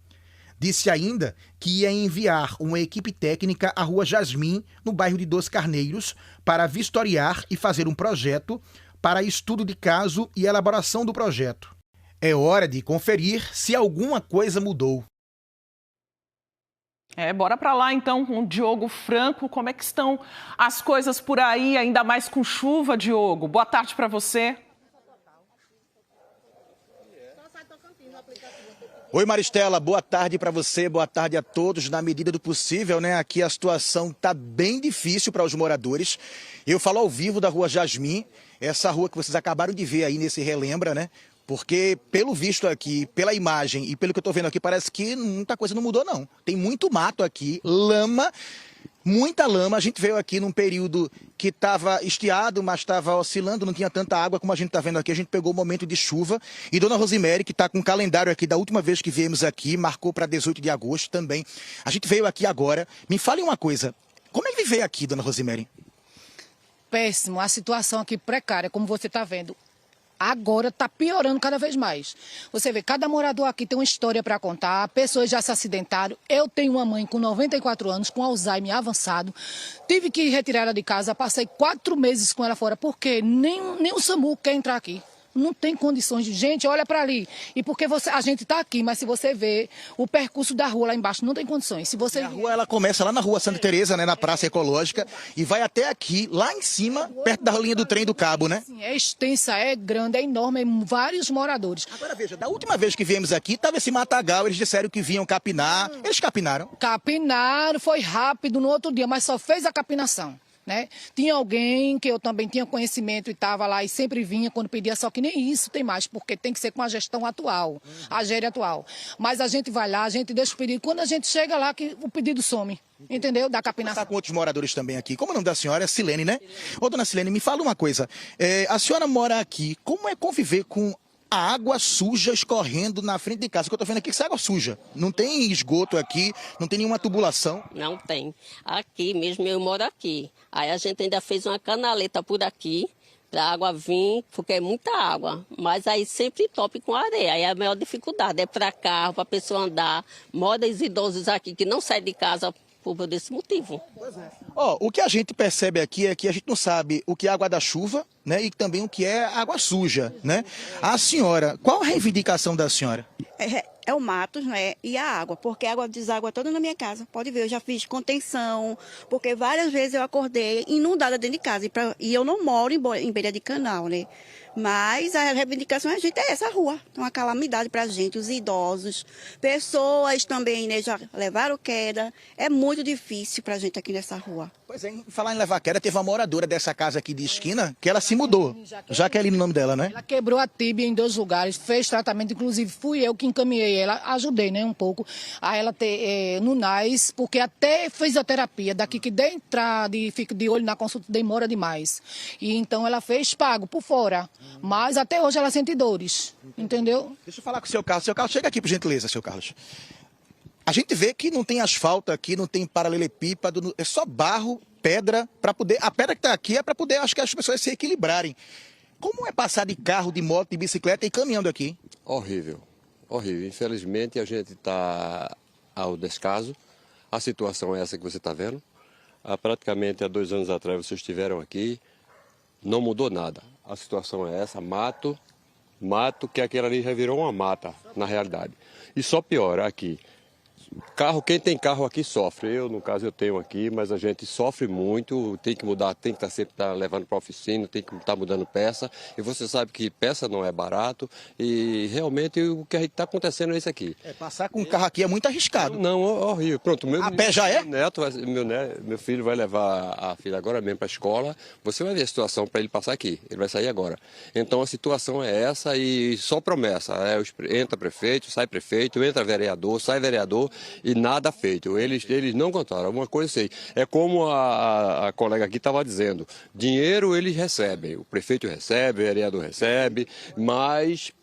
Disse ainda que ia enviar uma equipe técnica à Rua Jasmim, no bairro de Dois Carneiros, para vistoriar e fazer um projeto para estudo de caso e elaboração do projeto. É hora de conferir se alguma coisa mudou. Bora para lá então com o Diogo Franco. Como é que estão as coisas por aí, ainda mais com chuva, Diogo? Boa tarde para você. Oi, Maristela, boa tarde para você, boa tarde a todos. Na medida do possível, né? Aqui a situação está bem difícil para os moradores. Eu falo ao vivo da Rua Jasmim, essa rua que vocês acabaram de ver aí nesse Relembra, né? Porque, pelo visto aqui, pela imagem e pelo que eu estou vendo aqui, parece que muita coisa não mudou, não. Tem muito mato aqui, lama, muita lama. A gente veio aqui num período que estava estiado, mas estava oscilando, não tinha tanta água como a gente está vendo aqui. A gente pegou o momento de chuva. E Dona Rosemary, que está com o calendário aqui da última vez que viemos aqui, marcou para 18 de agosto também. A gente veio aqui agora. Me fale uma coisa, como é que viver aqui, Dona Rosemary? Péssimo, a situação aqui precária, como você está vendo. Agora está piorando cada vez mais. Você vê, cada morador aqui tem uma história para contar, pessoas já se acidentaram. Eu tenho uma mãe com 94 anos, com Alzheimer avançado. Tive que retirar ela de casa, passei 4 meses com ela fora, porque nem o SAMU quer entrar aqui. Não tem condições de... Gente, olha para ali. E porque a gente está aqui, mas se você vê o percurso da rua lá embaixo, não tem condições. Se você... A rua ela começa lá na Rua Santa Teresa, né, na Praça Ecológica, e vai até aqui, lá em cima, perto da linha do trem do Cabo, né? Sim, é extensa, é grande, é enorme, é vários moradores. Agora veja, da última vez que viemos aqui, estava esse matagal, eles disseram que vinham capinar. Eles capinaram? Capinaram, foi rápido no outro dia, mas só fez a capinação. Né? Tinha alguém que eu também tinha conhecimento e estava lá e sempre vinha quando pedia, só que nem isso tem mais, porque tem que ser com a gestão atual, a GERE atual. Mas a gente vai lá, a gente deixa o pedido, quando a gente chega lá que o pedido some, entendeu? Da capinação. Está com outros moradores também aqui. Como é o nome da senhora? É Silene, né? Ô, dona Silene, me fala uma coisa. A senhora mora aqui, como é conviver com a água suja escorrendo na frente de casa? O que eu tô vendo aqui é que é água suja. Não tem esgoto aqui, não tem nenhuma tubulação. Não tem. Aqui mesmo, eu moro aqui. Aí a gente ainda fez uma canaleta por aqui, para a água vir, porque é muita água. Mas aí sempre tope com areia. Aí a maior dificuldade é para carro, para a pessoa andar. Moram os idosos aqui que não saem de casa por desse motivo. O que a gente percebe aqui é que a gente não sabe o que é água da chuva, né, e também o que é água suja, né? A senhora, qual a reivindicação da senhora? É o mato, né, e a água, porque a água deságua toda na minha casa. Pode ver, eu já fiz contenção, porque várias vezes eu acordei inundada dentro de casa. E eu não moro em beira de canal, né? Mas a reivindicação da gente é essa rua. É uma calamidade para a gente, os idosos, pessoas também, né, já levaram queda. É muito difícil para a gente aqui nessa rua. Pois é, falar em levar queda, teve uma moradora dessa casa aqui de esquina que ela se mudou. Jaqueline, o nome dela, né? Ela quebrou a tíbia em 2 lugares, fez tratamento, inclusive fui eu que encaminhei ela, ajudei, né, um pouco a ela ter no NAS, porque até fisioterapia, daqui que der entrada e fica de olho na consulta demora demais. E então ela fez pago por fora, mas até hoje ela sente dores, entendeu? Deixa eu falar com o seu Carlos. Seu Carlos, chega aqui, por gentileza, seu Carlos. A gente vê que não tem asfalto aqui, não tem paralelepípedo, é só barro, pedra, para poder... A pedra que está aqui é para poder, acho que as pessoas se equilibrarem. Como é passar de carro, de moto, de bicicleta e caminhando aqui? Horrível, horrível. Infelizmente a gente está ao descaso. A situação é essa que você está vendo. Praticamente há 2 anos atrás vocês estiveram aqui, não mudou nada. A situação é essa, mato, que aquilo ali já virou uma mata, na realidade. E só piora aqui. Carro, quem tem carro aqui sofre. Eu, no caso, eu tenho aqui, mas a gente sofre muito, tem que mudar, tem que estar sempre levando para a oficina, tem que estar mudando peça. E você sabe que peça não é barato e realmente o que está acontecendo é isso aqui. Passar com um carro aqui é muito arriscado. Não, horrível. Pronto, a pé já é? Meu filho vai levar a filha agora mesmo para a escola. Você vai ver a situação para ele passar aqui. Ele vai sair agora. Então a situação é essa e só promessa. Entra prefeito, entra vereador, sai vereador. E nada feito. Eles não contaram. Uma coisa sei. É como a colega aqui estava dizendo. Dinheiro eles recebem. O prefeito recebe, o vereador recebe, mas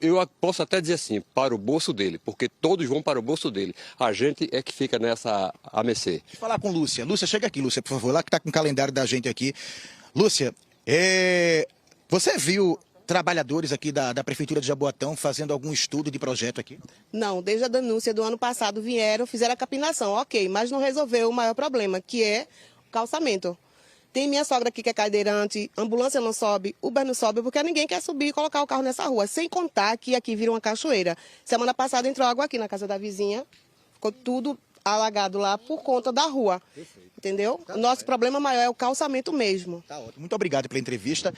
eu posso até dizer assim, para o bolso dele, porque todos vão para o bolso dele. A gente é que fica nessa a mercê. Deixa eu falar com Lúcia. Lúcia, chega aqui, Lúcia, por favor. Lá que está com o calendário da gente aqui. Lúcia, você viu trabalhadores aqui da Prefeitura de Jaboatão fazendo algum estudo de projeto aqui? Não, desde a denúncia do ano passado vieram, fizeram a capinação, ok, mas não resolveu o maior problema, que é o calçamento. Tem minha sogra aqui que é cadeirante, ambulância não sobe, Uber não sobe, porque ninguém quer subir e colocar o carro nessa rua, sem contar que aqui vira uma cachoeira. Semana passada entrou água aqui na casa da vizinha, ficou tudo alagado lá por conta da rua, entendeu? O nosso problema maior é o calçamento mesmo. Tá ótimo. Muito obrigado pela entrevista.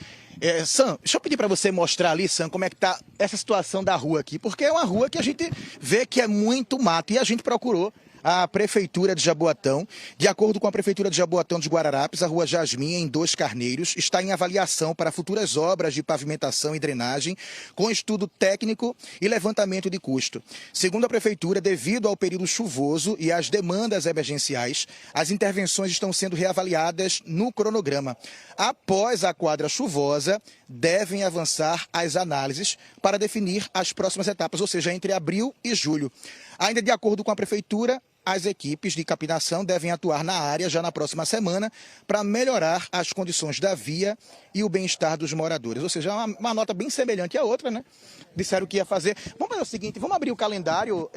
Sam, deixa eu pedir para você mostrar ali, Sam, como é que tá essa situação da rua aqui, porque é uma rua que a gente vê que é muito mato e a gente procurou a Prefeitura de Jaboatão. De acordo com a Prefeitura de Jaboatão dos Guararapes, a Rua Jasmim, em 2 Carneiros, está em avaliação para futuras obras de pavimentação e drenagem, com estudo técnico e levantamento de custo. Segundo a Prefeitura, devido ao período chuvoso e às demandas emergenciais, as intervenções estão sendo reavaliadas no cronograma. Após a quadra chuvosa, devem avançar as análises para definir as próximas etapas, ou seja, entre abril e julho. Ainda de acordo com a Prefeitura, as equipes de capinação devem atuar na área já na próxima semana para melhorar as condições da via e o bem-estar dos moradores. Ou seja, uma nota bem semelhante à outra, né? Disseram que ia fazer. Vamos fazer o seguinte, vamos abrir o calendário,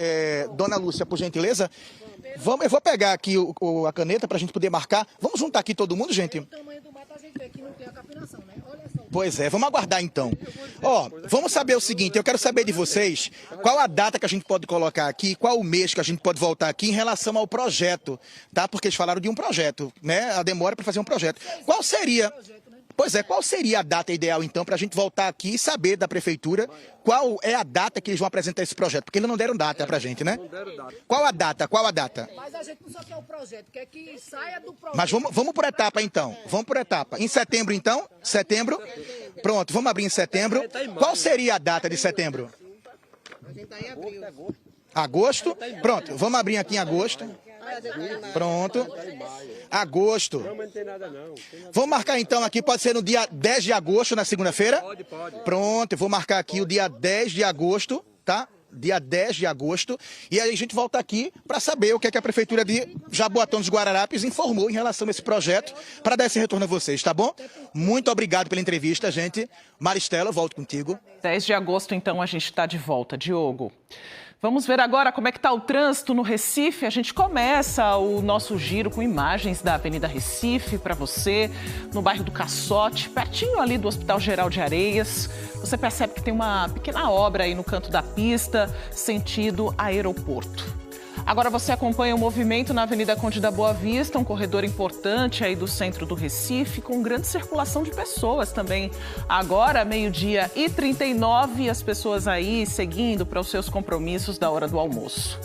dona Lúcia, por gentileza. Eu vou pegar aqui a caneta para a gente poder marcar. Vamos juntar aqui todo mundo, gente? O tamanho do mato a gente vê que não tem a capinação, né? Olha só. Pois é, vamos aguardar então. Vamos saber o seguinte, eu quero saber de vocês qual a data que a gente pode colocar aqui, qual o mês que a gente pode voltar aqui em relação ao projeto, tá? Porque eles falaram de um projeto, né? A demora para fazer um projeto. Qual seria... Pois é, qual seria a data ideal, então, para a gente voltar aqui e saber da Prefeitura qual é a data que eles vão apresentar esse projeto? Porque eles não deram data para a gente, né? Não deram data. Qual a data? Qual a data? Mas a gente não só quer o projeto, quer que saia do projeto. Mas vamos por etapa, então. Vamos por etapa. Em setembro, então? Setembro? Pronto, vamos abrir em setembro. Qual seria a data de setembro? A gente está em abril. Agosto? Pronto, vamos abrir aqui em agosto. Pronto. Agosto. Vamos marcar então aqui, pode ser no dia 10 de agosto, na segunda-feira? Pode. Pronto, eu vou marcar aqui o dia 10 de agosto, tá? Dia 10 de agosto. E aí a gente volta aqui para saber o que é que a Prefeitura de Jaboatão dos Guararapes informou em relação a esse projeto, para dar esse retorno a vocês, tá bom? Muito obrigado pela entrevista, gente. Maristela, eu volto contigo. 10 de agosto, então, a gente está de volta. Diogo. Vamos ver agora como é que está o trânsito no Recife. A gente começa o nosso giro com imagens da Avenida Recife para você, no bairro do Caçote, pertinho ali do Hospital Geral de Areias. Você percebe que tem uma pequena obra aí no canto da pista, sentido aeroporto. Agora você acompanha o movimento na Avenida Conde da Boa Vista, um corredor importante aí do centro do Recife, com grande circulação de pessoas também. Agora, 12h39, as pessoas aí seguindo para os seus compromissos da hora do almoço.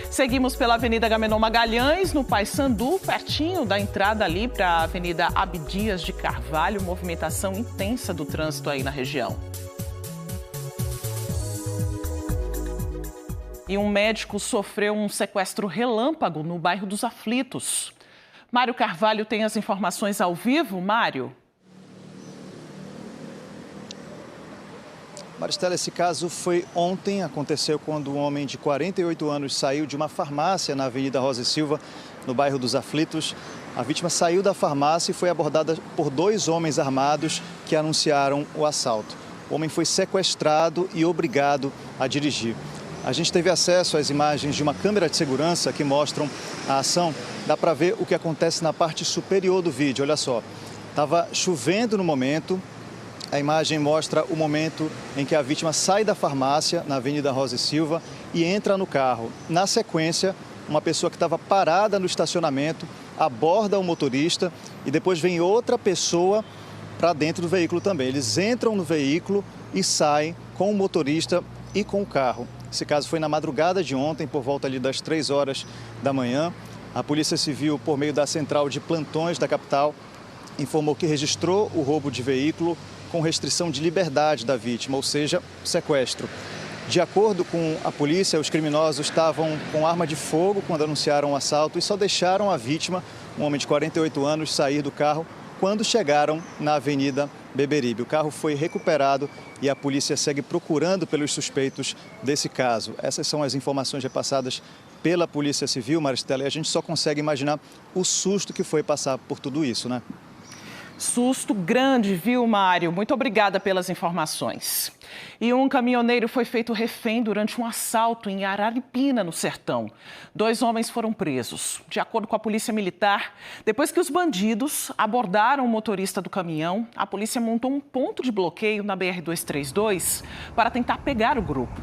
Seguimos pela Avenida Agamenon Magalhães, no Paissandu, pertinho da entrada ali para a Avenida Abdias de Carvalho, movimentação intensa do trânsito aí na região. E um médico sofreu um sequestro relâmpago no bairro dos Aflitos. Mário Carvalho tem as informações ao vivo. Mário. Maristela, esse caso foi ontem, aconteceu quando um homem de 48 anos saiu de uma farmácia na Avenida Rosa e Silva, no bairro dos Aflitos. A vítima saiu da farmácia e foi abordada por 2 homens armados que anunciaram o assalto. O homem foi sequestrado e obrigado a dirigir. A gente teve acesso às imagens de uma câmera de segurança que mostram a ação. Dá para ver o que acontece na parte superior do vídeo. Olha só, estava chovendo no momento. A imagem mostra o momento em que a vítima sai da farmácia na Avenida Rosa e Silva e entra no carro. Na sequência, uma pessoa que estava parada no estacionamento aborda o motorista e depois vem outra pessoa para dentro do veículo também. Eles entram no veículo e saem com o motorista e com o carro. Esse caso foi na madrugada de ontem, por volta ali das 3 horas da manhã. A Polícia Civil, por meio da Central de Plantões da capital, informou que registrou o roubo de veículo com restrição de liberdade da vítima, ou seja, sequestro. De acordo com a polícia, os criminosos estavam com arma de fogo quando anunciaram o assalto e só deixaram a vítima, um homem de 48 anos, sair do carro quando chegaram na Avenida Beberibe. O carro foi recuperado e a polícia segue procurando pelos suspeitos desse caso. Essas são as informações repassadas pela Polícia Civil, Maristela, e a gente só consegue imaginar o susto que foi passar por tudo isso, né? Susto grande, viu, Mário? Muito obrigada pelas informações. E um caminhoneiro foi feito refém durante um assalto em Araripina, no Sertão. 2 homens foram presos. De acordo com a Polícia Militar, depois que os bandidos abordaram o motorista do caminhão, a polícia montou um ponto de bloqueio na BR-232 para tentar pegar o grupo.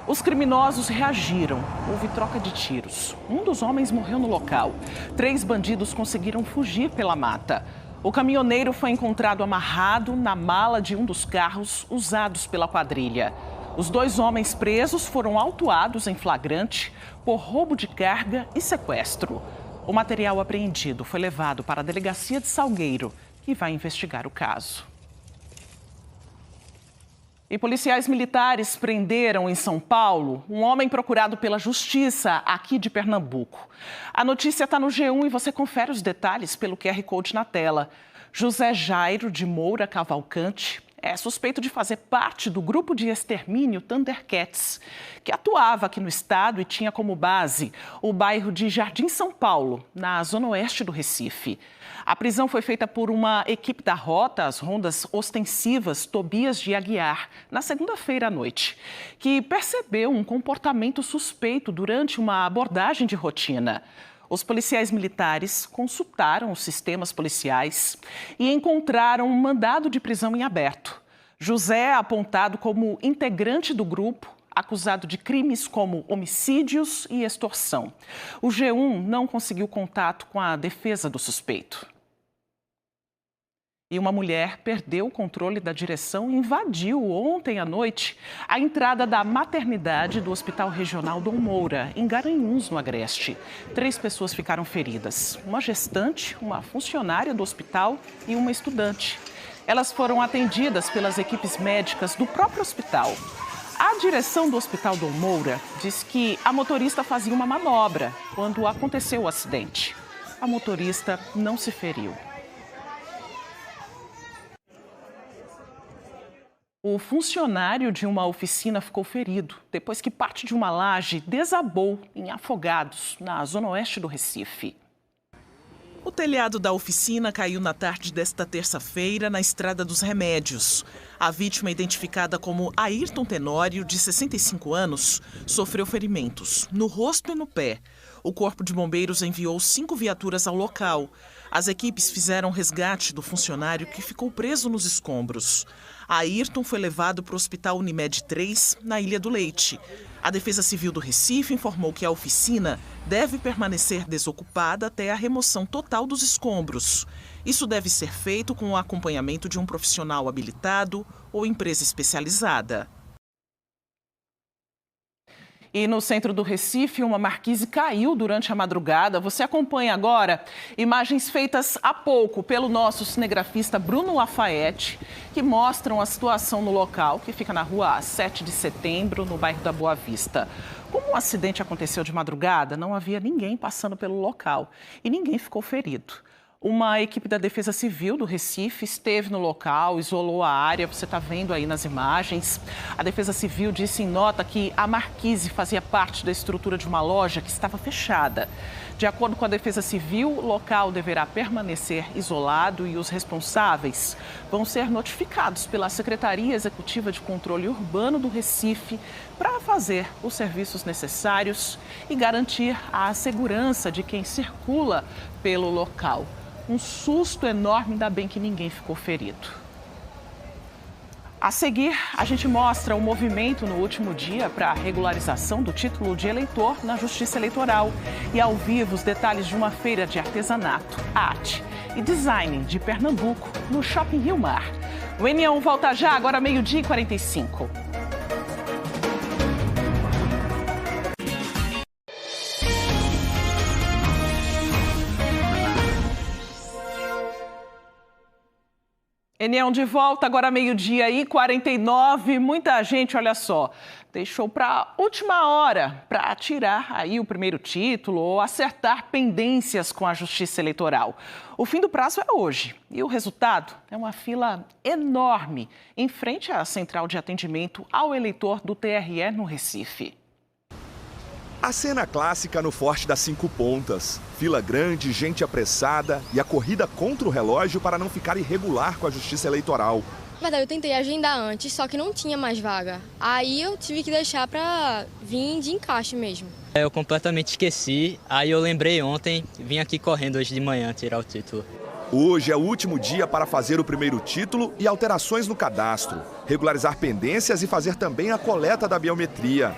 Os criminosos reagiram. Houve troca de tiros. Um dos homens morreu no local. 3 bandidos conseguiram fugir pela mata. O caminhoneiro foi encontrado amarrado na mala de um dos carros usados pela quadrilha. Os 2 homens presos foram autuados em flagrante por roubo de carga e sequestro. O material apreendido foi levado para a delegacia de Salgueiro, que vai investigar o caso. E policiais militares prenderam em São Paulo um homem procurado pela Justiça aqui de Pernambuco. A notícia está no G1 e você confere os detalhes pelo QR Code na tela. José Jairo de Moura Cavalcante é suspeito de fazer parte do grupo de extermínio Thundercats, que atuava aqui no estado e tinha como base o bairro de Jardim São Paulo, na zona oeste do Recife. A prisão foi feita por uma equipe da Rota, as Rondas Ostensivas Tobias de Aguiar, na segunda-feira à noite, que percebeu um comportamento suspeito durante uma abordagem de rotina. Os policiais militares consultaram os sistemas policiais e encontraram um mandado de prisão em aberto. José é apontado como integrante do grupo, acusado de crimes como homicídios e extorsão. O G1 não conseguiu contato com a defesa do suspeito. E uma mulher perdeu o controle da direção e invadiu ontem à noite a entrada da maternidade do Hospital Regional Dom Moura, em Garanhuns, no Agreste. 3 pessoas ficaram feridas, uma gestante, uma funcionária do hospital e uma estudante. Elas foram atendidas pelas equipes médicas do próprio hospital. A direção do Hospital Dom Moura diz que a motorista fazia uma manobra quando aconteceu o acidente. A motorista não se feriu. O funcionário de uma oficina ficou ferido depois que parte de uma laje desabou em Afogados, na zona oeste do Recife. O telhado da oficina caiu na tarde desta terça-feira na Estrada dos Remédios. A vítima, identificada como Ayrton Tenório, de 65 anos, sofreu ferimentos no rosto e no pé. O Corpo de Bombeiros enviou 5 viaturas ao local. As equipes fizeram resgate do funcionário que ficou preso nos escombros. Ayrton foi levado para o Hospital Unimed 3, na Ilha do Leite. A Defesa Civil do Recife informou que a oficina deve permanecer desocupada até a remoção total dos escombros. Isso deve ser feito com o acompanhamento de um profissional habilitado ou empresa especializada. E no centro do Recife, uma marquise caiu durante a madrugada. Você acompanha agora imagens feitas há pouco pelo nosso cinegrafista Bruno Lafayette, que mostram a situação no local, que fica na rua 7 de Setembro, no bairro da Boa Vista. Como o acidente aconteceu de madrugada, não havia ninguém passando pelo local e ninguém ficou ferido. Uma equipe da Defesa Civil do Recife esteve no local, isolou a área, você está vendo aí nas imagens. A Defesa Civil disse em nota que a marquise fazia parte da estrutura de uma loja que estava fechada. De acordo com a Defesa Civil, o local deverá permanecer isolado e os responsáveis vão ser notificados pela Secretaria Executiva de Controle Urbano do Recife para fazer os serviços necessários e garantir a segurança de quem circula pelo local. Um susto enorme, ainda bem que ninguém ficou ferido. A seguir, a gente mostra o movimento no último dia para a regularização do título de eleitor na Justiça Eleitoral. E ao vivo, os detalhes de uma feira de artesanato, arte e design de Pernambuco, no Shopping Rio Mar. O N1 volta já, agora 12h45. N1 de volta, agora 12h49. Muita gente, olha só, deixou para a última hora para tirar aí o primeiro título ou acertar pendências com a Justiça Eleitoral. O fim do prazo é hoje e o resultado é uma fila enorme em frente à central de atendimento ao eleitor do TRE no Recife. A cena clássica no Forte das 5 Pontas. Fila grande, gente apressada e a corrida contra o relógio para não ficar irregular com a Justiça Eleitoral. Na verdade, eu tentei agendar antes, só que não tinha mais vaga. Aí eu tive que deixar para vir de encaixe mesmo. Eu completamente esqueci, aí eu lembrei ontem, vim aqui correndo hoje de manhã tirar o título. Hoje é o último dia para fazer o primeiro título e alterações no cadastro, regularizar pendências e fazer também a coleta da biometria.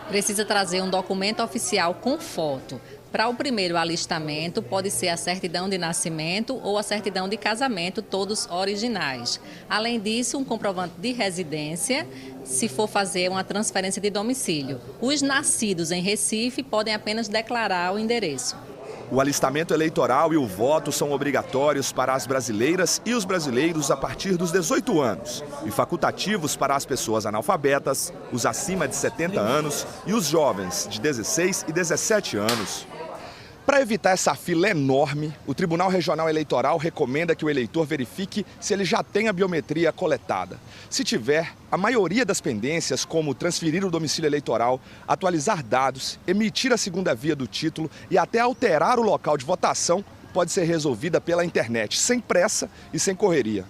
Precisa trazer um documento oficial com foto. Para o primeiro alistamento, pode ser a certidão de nascimento ou a certidão de casamento, todos originais. Além disso, um comprovante de residência, se for fazer uma transferência de domicílio. Os nascidos em Recife podem apenas declarar o endereço. O alistamento eleitoral e o voto são obrigatórios para as brasileiras e os brasileiros a partir dos 18 anos e facultativos para as pessoas analfabetas, os acima de 70 anos e os jovens de 16 e 17 anos. Para evitar essa fila enorme, o Tribunal Regional Eleitoral recomenda que o eleitor verifique se ele já tem a biometria coletada. Se tiver, a maioria das pendências, como transferir o domicílio eleitoral, atualizar dados, emitir a segunda via do título e até alterar o local de votação, pode ser resolvida pela internet, sem pressa e sem correria.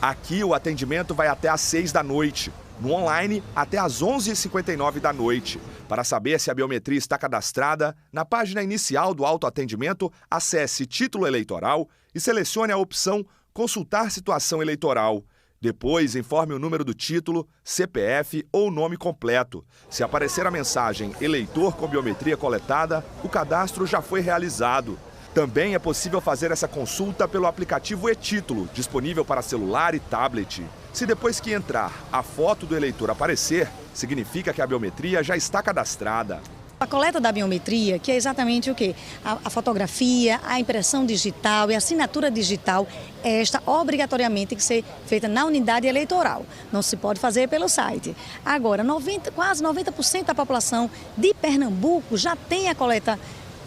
Aqui o atendimento vai até às 6 da noite. No online, até às 11h59 da noite. Para saber se a biometria está cadastrada, na página inicial do autoatendimento, acesse Título Eleitoral e selecione a opção Consultar Situação Eleitoral. Depois, informe o número do título, CPF ou nome completo. Se aparecer a mensagem Eleitor com biometria coletada, o cadastro já foi realizado. Também é possível fazer essa consulta pelo aplicativo e-Título, disponível para celular e tablet. Se depois que entrar a foto do eleitor aparecer, significa que a biometria já está cadastrada. A coleta da biometria, que é exatamente o quê? A fotografia, a impressão digital e a assinatura digital, esta obrigatoriamente tem que ser feita na unidade eleitoral. Não se pode fazer pelo site. Agora, quase 90% da população de Pernambuco já tem a coleta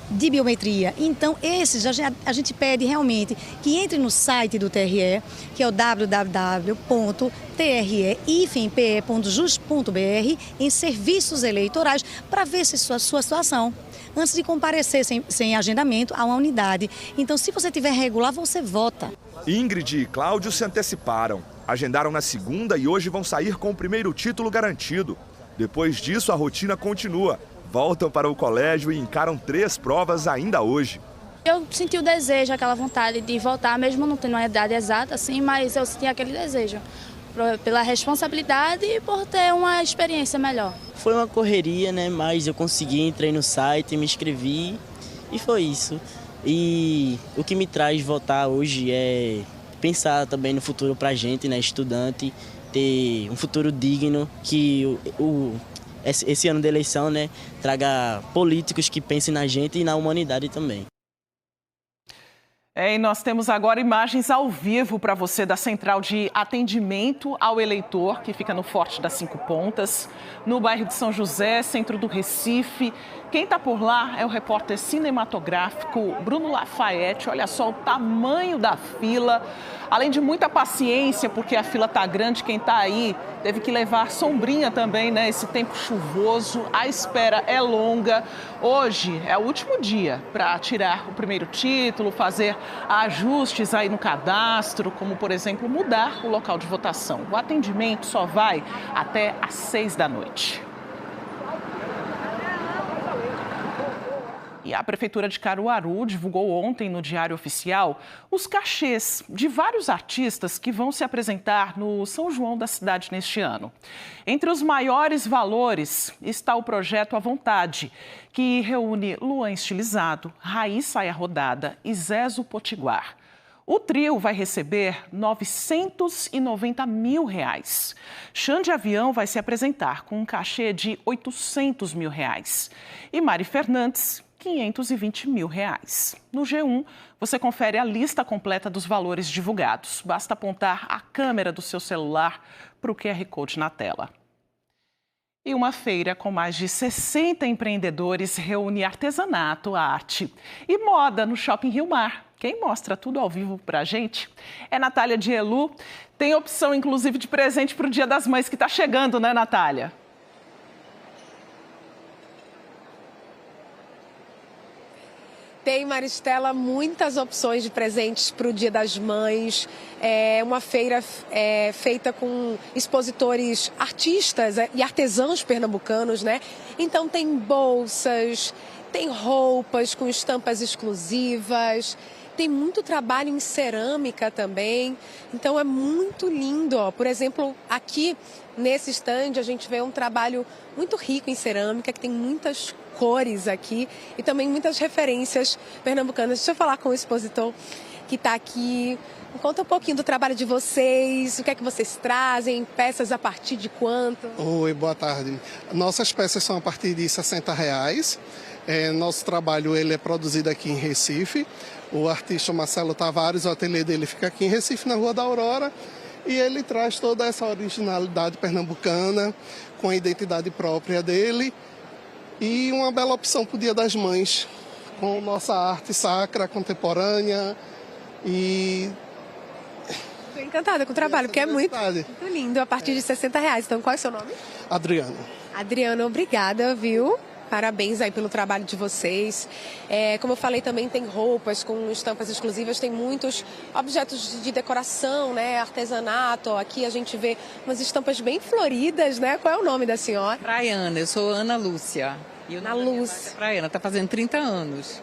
de biometria. Então, esses a gente pede realmente que entre no site do TRE, que é o www.tre-pe.jus.br, em serviços eleitorais, para ver se sua situação, antes de comparecer sem agendamento a uma unidade. Então, se você tiver regular, você vota. Ingrid e Cláudio se anteciparam. Agendaram na segunda e hoje vão sair com o primeiro título garantido. Depois disso, a rotina continua. Voltam para o colégio e encaram 3 provas ainda hoje. Eu senti o desejo, aquela vontade de voltar, mesmo não tendo uma idade exata, assim, mas eu senti aquele desejo. Pela responsabilidade e por ter uma experiência melhor. Foi uma correria, né? Mas eu consegui, entrei no site, me inscrevi e foi isso. E o que me traz votar hoje é pensar também no futuro pra gente, né? Estudante, ter um futuro digno, que esse ano de eleição, né, traga políticos que pensem na gente e na humanidade também. E nós temos agora imagens ao vivo para você da Central de Atendimento ao Eleitor, que fica no Forte das 5 Pontas, no bairro de São José, centro do Recife. Quem está por lá é o repórter cinematográfico Bruno Lafayette. Olha só o tamanho da fila. Além de muita paciência, porque a fila está grande, quem está aí teve que levar sombrinha também, né? Esse tempo chuvoso, a espera é longa. Hoje é o último dia para tirar o primeiro título, fazer ajustes aí no cadastro, como, por exemplo, mudar o local de votação. O atendimento só vai até às 6 da noite. E a Prefeitura de Caruaru divulgou ontem no Diário Oficial os cachês de vários artistas que vão se apresentar no São João da cidade neste ano. Entre os maiores valores está o projeto À Vontade, que reúne Luan Estilizado, Raíssa Saia Rodada e Zezo Potiguar. O trio vai receber R$ 990 mil. Xande Avião vai se apresentar com um cachê de R$ 800 mil. E Mari Fernandes, R$ 520 mil. No G1, você confere a lista completa dos valores divulgados. Basta apontar a câmera do seu celular para o QR Code na tela. E uma feira com mais de 60 empreendedores reúne artesanato, arte e moda no Shopping Rio Mar. Quem mostra tudo ao vivo para a gente é Natália Dielu. Tem opção, inclusive, de presente para o Dia das Mães que está chegando, né, Natália? Tem, Maristela, muitas opções de presentes para o Dia das Mães. É uma feira feita com expositores artistas e artesãos pernambucanos, né? Então tem bolsas, tem roupas com estampas exclusivas, tem muito trabalho em cerâmica também, então é muito lindo, ó. Por exemplo, aqui nesse stand a gente vê um trabalho muito rico em cerâmica, que tem muitas cores aqui e também muitas referências pernambucanas. Deixa eu falar com o expositor que está aqui. Conta um pouquinho do trabalho de vocês, o que é que vocês trazem, peças a partir de quanto? Oi, boa tarde. Nossas peças são a partir de R$60. Nosso trabalho ele é produzido aqui em Recife. O artista Marcelo Tavares, o ateliê dele fica aqui em Recife, na Rua da Aurora. E ele traz toda essa originalidade pernambucana, com a identidade própria dele. E uma bela opção para o Dia das Mães, com nossa arte sacra, contemporânea e... Estou encantada com o trabalho, porque é muito lindo, a partir de R$60. Então, qual é o seu nome? Adriano. Adriano, obrigada, viu? Parabéns aí pelo trabalho de vocês. Como eu falei, também tem roupas com estampas exclusivas, tem muitos objetos de decoração, né? Artesanato. Aqui a gente vê umas estampas bem floridas, né? Qual é o nome da senhora? Praiana, eu sou Ana Lúcia. Ana Lúcia. Praiana, está fazendo 30 anos.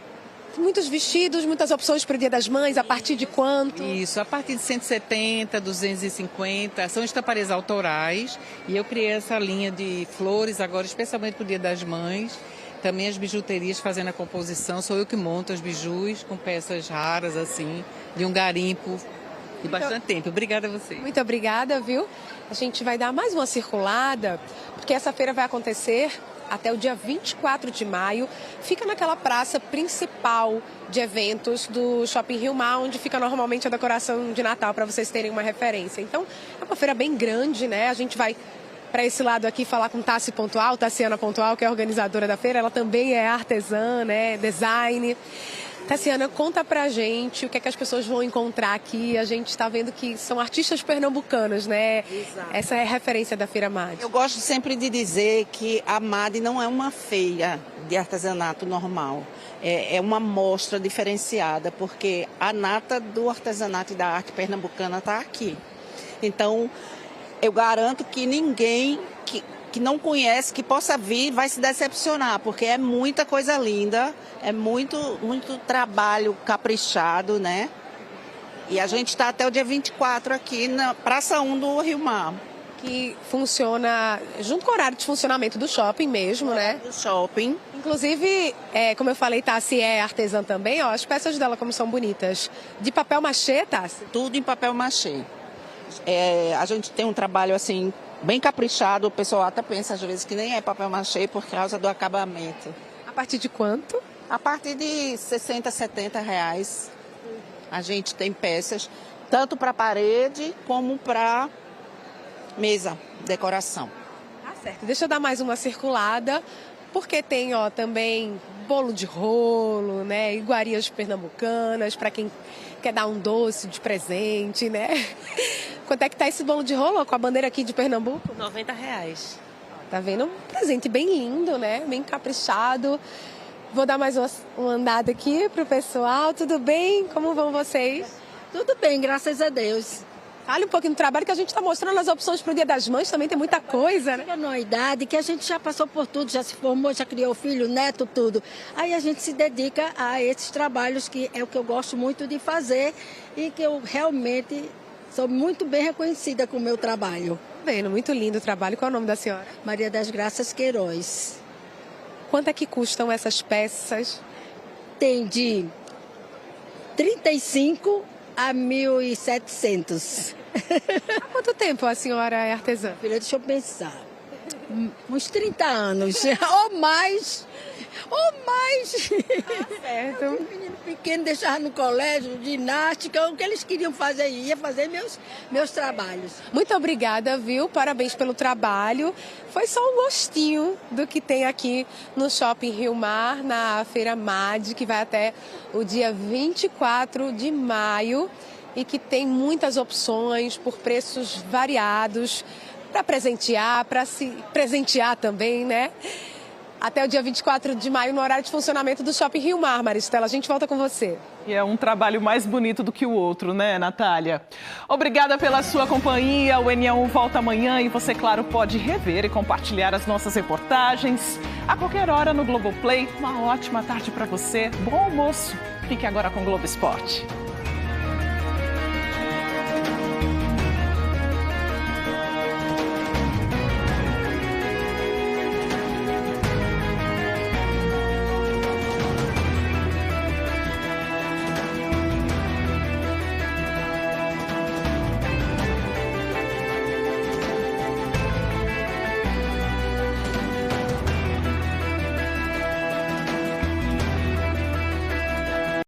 Muitos vestidos, muitas opções para o Dia das Mães, a partir de quanto? Isso, a partir de 170, 250, são estamparias autorais e eu criei essa linha de flores agora, especialmente para o Dia das Mães. Também as bijuterias fazendo a composição, sou eu que monto as bijus com peças raras, assim, de um garimpo de bastante tempo. Obrigada a você. Muito obrigada, viu? A gente vai dar mais uma circulada, porque essa feira vai acontecer até o dia 24 de maio, fica naquela praça principal de eventos do Shopping Rio Mar, onde fica normalmente a decoração de Natal, para vocês terem uma referência. Então, é uma feira bem grande, né? A gente vai para esse lado aqui falar com Tassiana Pontual, que é a organizadora da feira. Ela também é artesã, né? Design. Tassiana, conta pra gente o que é que as pessoas vão encontrar aqui. A gente está vendo que são artistas pernambucanos, né? Exato. Essa é a referência da Feira MAD. Eu gosto sempre de dizer que a MAD não é uma feira de artesanato normal. É uma mostra diferenciada, porque a nata do artesanato e da arte pernambucana está aqui. Então, eu garanto que ninguém que não conhece, que possa vir, vai se decepcionar, porque é muita coisa linda, é muito trabalho caprichado, né? E a gente está até o dia 24 aqui na Praça 1 do Rio Mar. Que funciona junto com o horário de funcionamento do shopping mesmo, né? Do shopping. Inclusive, como eu falei, Tassi é artesã também, ó, as peças dela como são bonitas. De papel machê, Tassi? Tudo em papel machê. A gente tem um trabalho assim bem caprichado, o pessoal até pensa às vezes que nem é papel machê por causa do acabamento. A partir de quanto? A partir de 60, 70 reais. A gente tem peças tanto para parede como para mesa, decoração. Tá certo. Deixa eu dar mais uma circulada, porque tem também bolo de rolo, né? Iguarias pernambucanas, para quem quer dar um doce de presente, né? Quanto é que tá esse bolo de rolo com a bandeira aqui de Pernambuco? R$90. Tá vendo? Um presente bem lindo, né? Bem caprichado. Vou dar mais uma andada aqui pro pessoal. Tudo bem? Como vão vocês? Tudo bem, graças a Deus. Fale um pouquinho do trabalho que a gente está mostrando as opções para o Dia das Mães, também tem muita coisa, né? Chega numa idade que a gente já passou por tudo, já se formou, já criou filho, neto, tudo. Aí a gente se dedica a esses trabalhos que é o que eu gosto muito de fazer e que eu realmente sou muito bem reconhecida com o meu trabalho. Vendo, muito lindo o trabalho. Qual é o nome da senhora? Maria das Graças Queiroz. Quanto é que custam essas peças? Tem de 35 a 1.700. Há quanto tempo a senhora é artesã? Filha, deixa eu pensar. Uns 30 anos, ou mais. Tá certo. Um menino pequeno deixava no colégio, ginástica, o que eles queriam fazer, ia fazer meus trabalhos. Muito obrigada, viu? Parabéns pelo trabalho. Foi só um gostinho do que tem aqui no Shopping Rio Mar, na Feira MAD, que vai até o dia 24 de maio e que tem muitas opções por preços variados para presentear, para se presentear também, né? até o dia 24 de maio no horário de funcionamento do Shopping Rio Mar. Maristela, a gente volta com você. E é um trabalho mais bonito do que o outro, né, Natália? Obrigada pela sua companhia. O NA1 volta amanhã e você, claro, pode rever e compartilhar as nossas reportagens a qualquer hora no Globoplay. Uma ótima tarde para você. Bom almoço. Fique agora com o Globo Esporte.